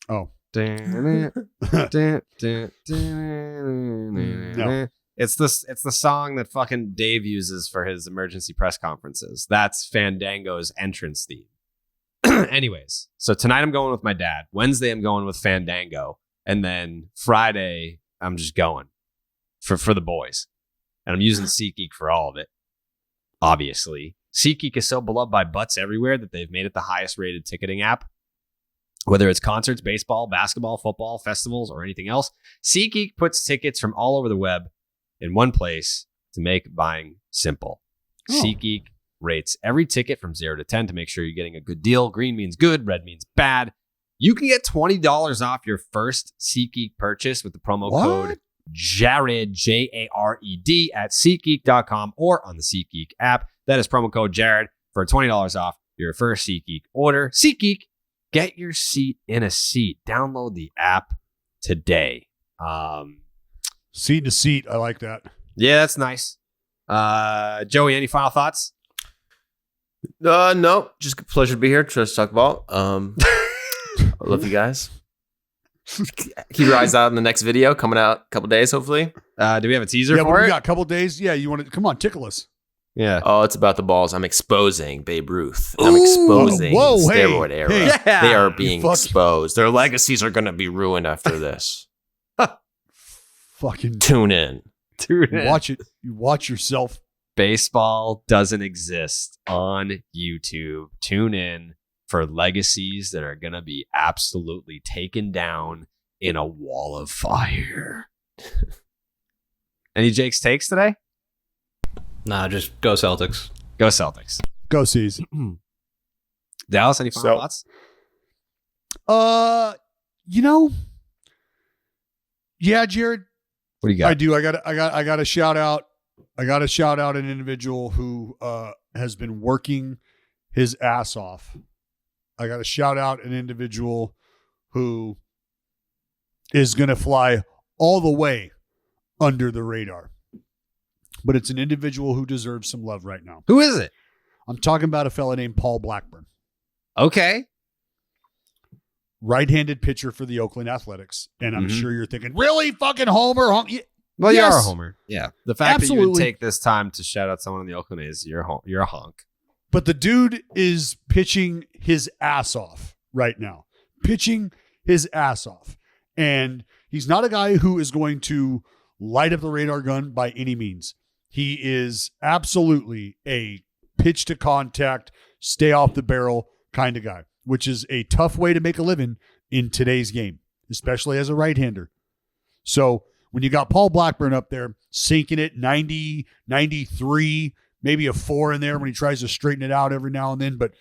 Oh. No. It's the song that fucking Dave uses for his emergency press conferences. That's Fandango's entrance theme. Anyways, so tonight I'm going with my dad. Wednesday I'm going with Fandango, and then Friday I'm just going for the boys. And I'm using SeatGeek for all of it. Obviously, SeatGeek is so beloved by butts everywhere that they've made it the highest rated ticketing app. Whether it's concerts, baseball, basketball, football, festivals, or anything else, SeatGeek puts tickets from all over the web in one place to make buying simple. Oh. SeatGeek rates every ticket from 0 to 10 to make sure you're getting a good deal. Green means good, red means bad. You can get $20 off your first SeatGeek purchase with the promo code Jared, Jared, at SeatGeek.com or on the SeatGeek app. That is promo code Jared for $20 off your first SeatGeek order. SeatGeek, get your seat in a seat. Download the app today. Seat to seat. I like that. Yeah, that's nice. Joey, any final thoughts? No, just a pleasure to be here. Just talk about. I love you guys. Keep your eyes out on the next video coming out a couple days, hopefully. Do we have a teaser Yeah, for we it? got a couple days. Yeah, you want to come on, tickle us. Yeah. Oh, it's about the balls. I'm exposing Babe Ruth. I'm exposing Whoa, the hey, steroid era. hey. Yeah. They are being fuck- exposed. Their legacies are going to be ruined after this. Fucking Tune in. Dude. watch it. You watch yourself. Baseball doesn't exist on YouTube. Tune in for legacies that are going to be absolutely taken down in a wall of fire. Any Jake's takes today? Nah, just go Celtics. Go Celtics. Go C's. Dallas, any final thoughts? Yeah, Jared. What do you got? I do. I got to shout out. I got to shout out an individual who has been working his ass off. I got to shout out an individual who is going to fly all the way under the radar. But it's an individual who deserves some love right now. Who is it? I'm talking about a fella named Paul Blackburn. Okay. Right-handed pitcher for the Oakland Athletics. And I'm sure you're thinking, really? Fucking Homer? Well, Yes. you are a homer. Yeah. The fact that you would Absolutely. take this time to shout out someone in the Oakland A's, you're a honk. But the dude is pitching his ass off right now. Pitching his ass off. And he's not a guy who is going to light up the radar gun by any means. He is absolutely a pitch to contact, stay off the barrel kind of guy, which is a tough way to make a living in today's game, especially as a right-hander. So when you got Paul Blackburn up there sinking it 90, 93, maybe a 4 in there when he tries to straighten it out every now and then, but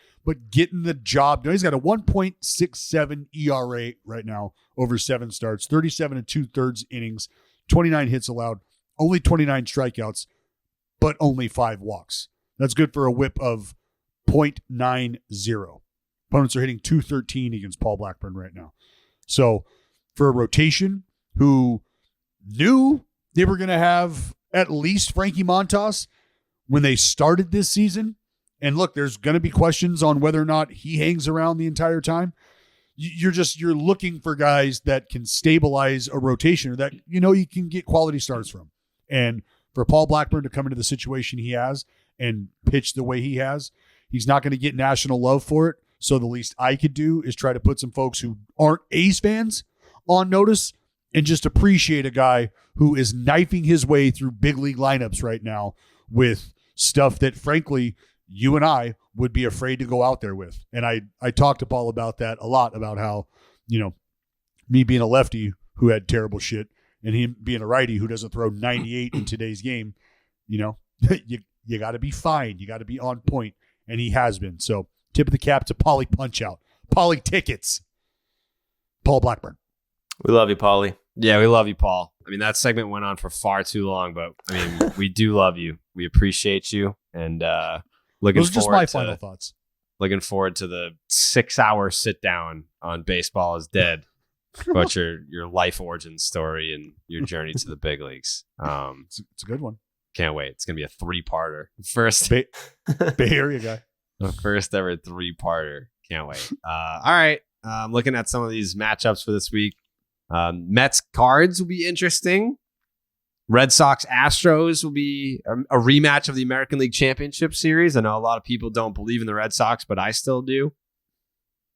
getting the job done. He's got a 1.67 ERA right now over 7 starts, 37 and 2/3 innings, 29 hits allowed, only 29 strikeouts, but only 5 walks. That's good for a whip of .90. Opponents are hitting .213 against Paul Blackburn right now. So for a rotation who knew they were going to have at least Frankie Montas when they started this season, and look, there's going to be questions on whether or not he hangs around the entire time. You're looking for guys that can stabilize a rotation or that, you can get quality starts from. And for Paul Blackburn to come into the situation he has and pitch the way he has, he's not going to get national love for it. So the least I could do is try to put some folks who aren't A's fans on notice and just appreciate a guy who is knifing his way through big league lineups right now with stuff that, frankly, you and I would be afraid to go out there with. And I talked to Paul about that a lot, about how, me being a lefty who had terrible shit and him being a righty who doesn't throw 98 in today's game, you got to be fine. You got to be on point. And he has been. So tip of the cap to Paulie Punch-Out. Paulie Tickets. Paul Blackburn. We love you, Paulie. Yeah, we love you, Paul. I mean, that segment went on for far too long, but I mean, we do love you. We appreciate you. And looking Those are just forward my to final thoughts. looking forward to the 6-hour sit down on Baseball is Dead about your life origin story and your journey to the big leagues. It's a good one. Can't wait. It's gonna be a 3-parter. First Bay Area guy. the first ever 3-parter. Can't wait. All right. Looking at some of these matchups for this week. Mets Cards will be interesting. Red Sox Astros will be a rematch of the American League Championship Series. I know a lot of people don't believe in the Red Sox, but I still do.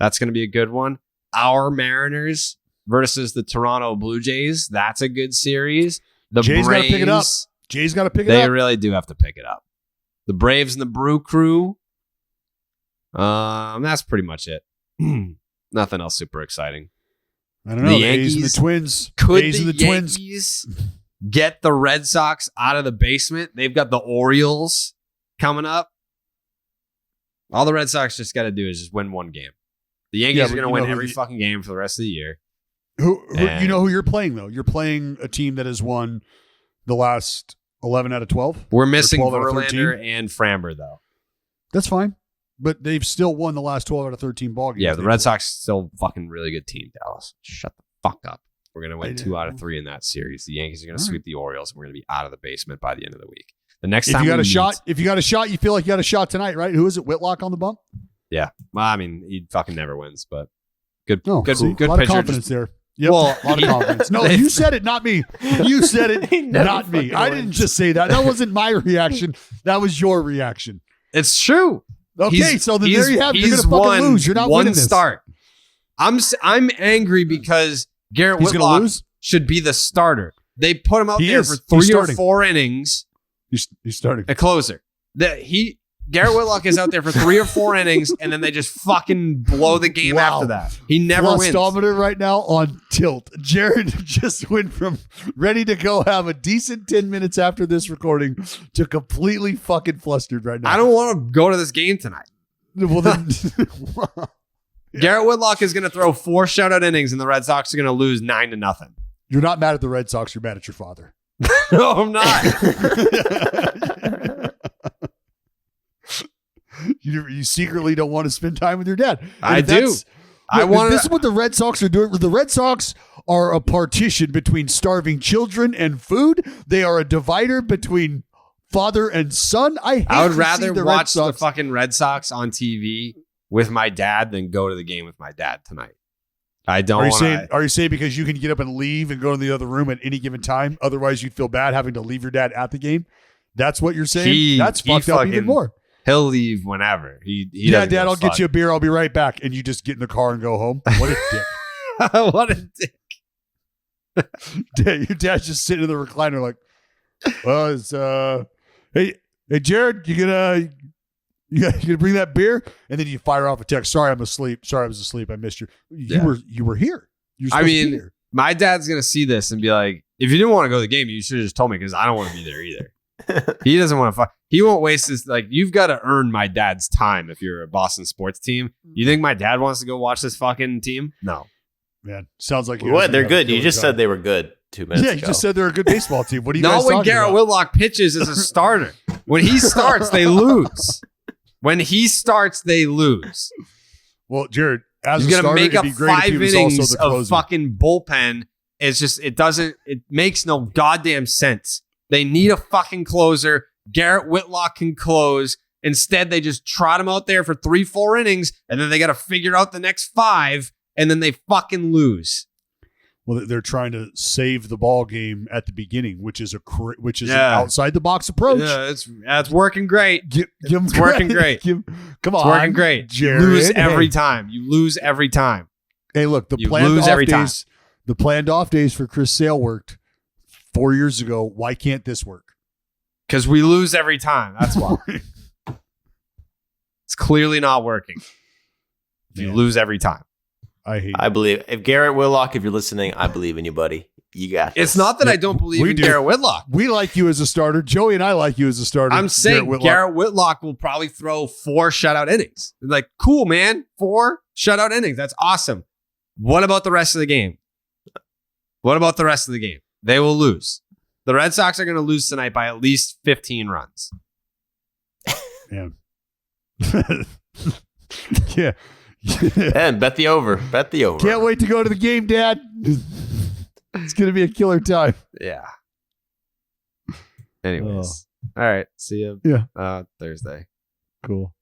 That's going to be a good one. Our Mariners versus the Toronto Blue Jays. That's a good series. The Jays got to pick it up. Braves, Jays got to pick it they up. really do have to pick it up. The Braves and the Brew Crew. That's pretty much it. Nothing else super exciting. I don't know. The The A's and the Yankees- Twins. Could A's the and the Twins. Yankees get the Red Sox out of the basement? They've got the Orioles coming up. All the Red Sox just got to do is just win one game. The Yankees Yeah, are but going to you win know who every the- fucking game for the rest of the year. Who And- you know who you're playing, though? You're playing a team that has won the last 11 out of 12. We're missing 12 out of 13. Verlander and Framber, though. That's fine. But they've still won the last 12 out of 13 ball games. Yeah, the They Red played. Sox still fucking really good team, Dallas. Shut the fuck up. We're going to win They 2 do. out of 3 in that series. The Yankees are going to All sweep the Orioles, and we're going to be out of the basement by the end of the week. The next If time you got we a meet- shot, you feel like you got a shot tonight, right? Who is it? Whitlock on the bump? Yeah. Well, I mean, he fucking never wins, but good, No, good, see, good a lot pitcher. of confidence there. Yep, Well, a lot of confidence. No, they- you said it, not me. You said it, He never not me. fucking I wins. didn't just say that. That wasn't my reaction. That was your reaction. It's true. Okay, He's- so then he's- there you have it. You're he's going to fucking won lose. You're not one winning this. start. I'm angry because Garrett He's going to Whitlock lose? should be the starter. They put him out He there is. for He's 3 or starting. 4 innings, He's starting. A closer. Garrett Whitlock is out there for 3 or 4 innings, and then they just fucking blow the game after that. He never wins. Flustometer right now on tilt. Jared just went from ready to go have a decent 10 minutes after this recording to completely fucking flustered right now. I don't want to go to this game tonight. Well, then, Garrett Whitlock is going to throw 4 shutout innings, and the Red Sox are going to lose 9-0. You're not mad at the Red Sox. You're mad at your father. No, I'm not. You secretly don't want to spend time with your dad. I do. This is what the Red Sox are doing. The Red Sox are a partition between starving children and food. They are a divider between father and son. I would rather watch the fucking Red Sox on TV with my dad than go to the game with my dad tonight. I don't. Are you saying because you can get up and leave and go in the other room at any given time? Otherwise, you'd feel bad having to leave your dad at the game. That's what you're saying. That's fucked up even more. He'll leave whenever. Yeah, Dad, I'll get you a beer. I'll be right back. And you just get in the car and go home. What a dick. What a dick. Your dad's just sitting in the recliner like, well, it's hey Jared, you gonna bring that beer? And then you fire off a text. Sorry, I'm asleep. Sorry, I was asleep. I missed you. You were here. I mean, my dad's gonna see this and be like, if you didn't want to go to the game, you should have just told me because I don't want to be there either. He doesn't want to he won't waste his, like, you've got to earn my dad's time if you're a Boston sports team. You think my dad wants to go watch this fucking team? No. Man, sounds like what? They're good. You just said they were good 2 minutes ago. Yeah, you just said they're a good baseball team. What are you guys talking about? Not when Garrett Whitlock pitches as a starter. When he starts, they lose. When he starts, they lose. Well, Jared, as he's going to make up 5 innings of fucking bullpen. It's just, it makes no goddamn sense. They need a fucking closer. Garrett Whitlock can close. Instead, they just trot him out there for 3-4 innings, and then they got to figure out the next 5, and then they fucking lose. Well, they're trying to save the ball game at the beginning, which is an outside the box approach. Yeah, it's working great. It's working great. Come on, it's working great. Jared. You lose every time. You lose every time. Hey, look, the planned off days for Chris Sale worked 4 years ago. Why can't this work? Because we lose every time. That's why. It's clearly not working. You lose every time. I believe. If Garrett Whitlock, if you're listening, I believe in you, buddy. You got this. It's not that I don't believe in Garrett Whitlock. We like you as a starter. Joey and I like you as a starter. I'm saying Garrett Whitlock will probably throw 4 shutout innings. Like, cool, man. 4 shutout innings. That's awesome. What about the rest of the game? They will lose. The Red Sox are going to lose tonight by at least 15 runs. Yeah. Yeah. And bet the over. Can't wait to go to the game, Dad. It's going to be a killer time. Yeah. Anyways. All right. See you Yeah. Thursday. Cool.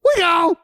We go.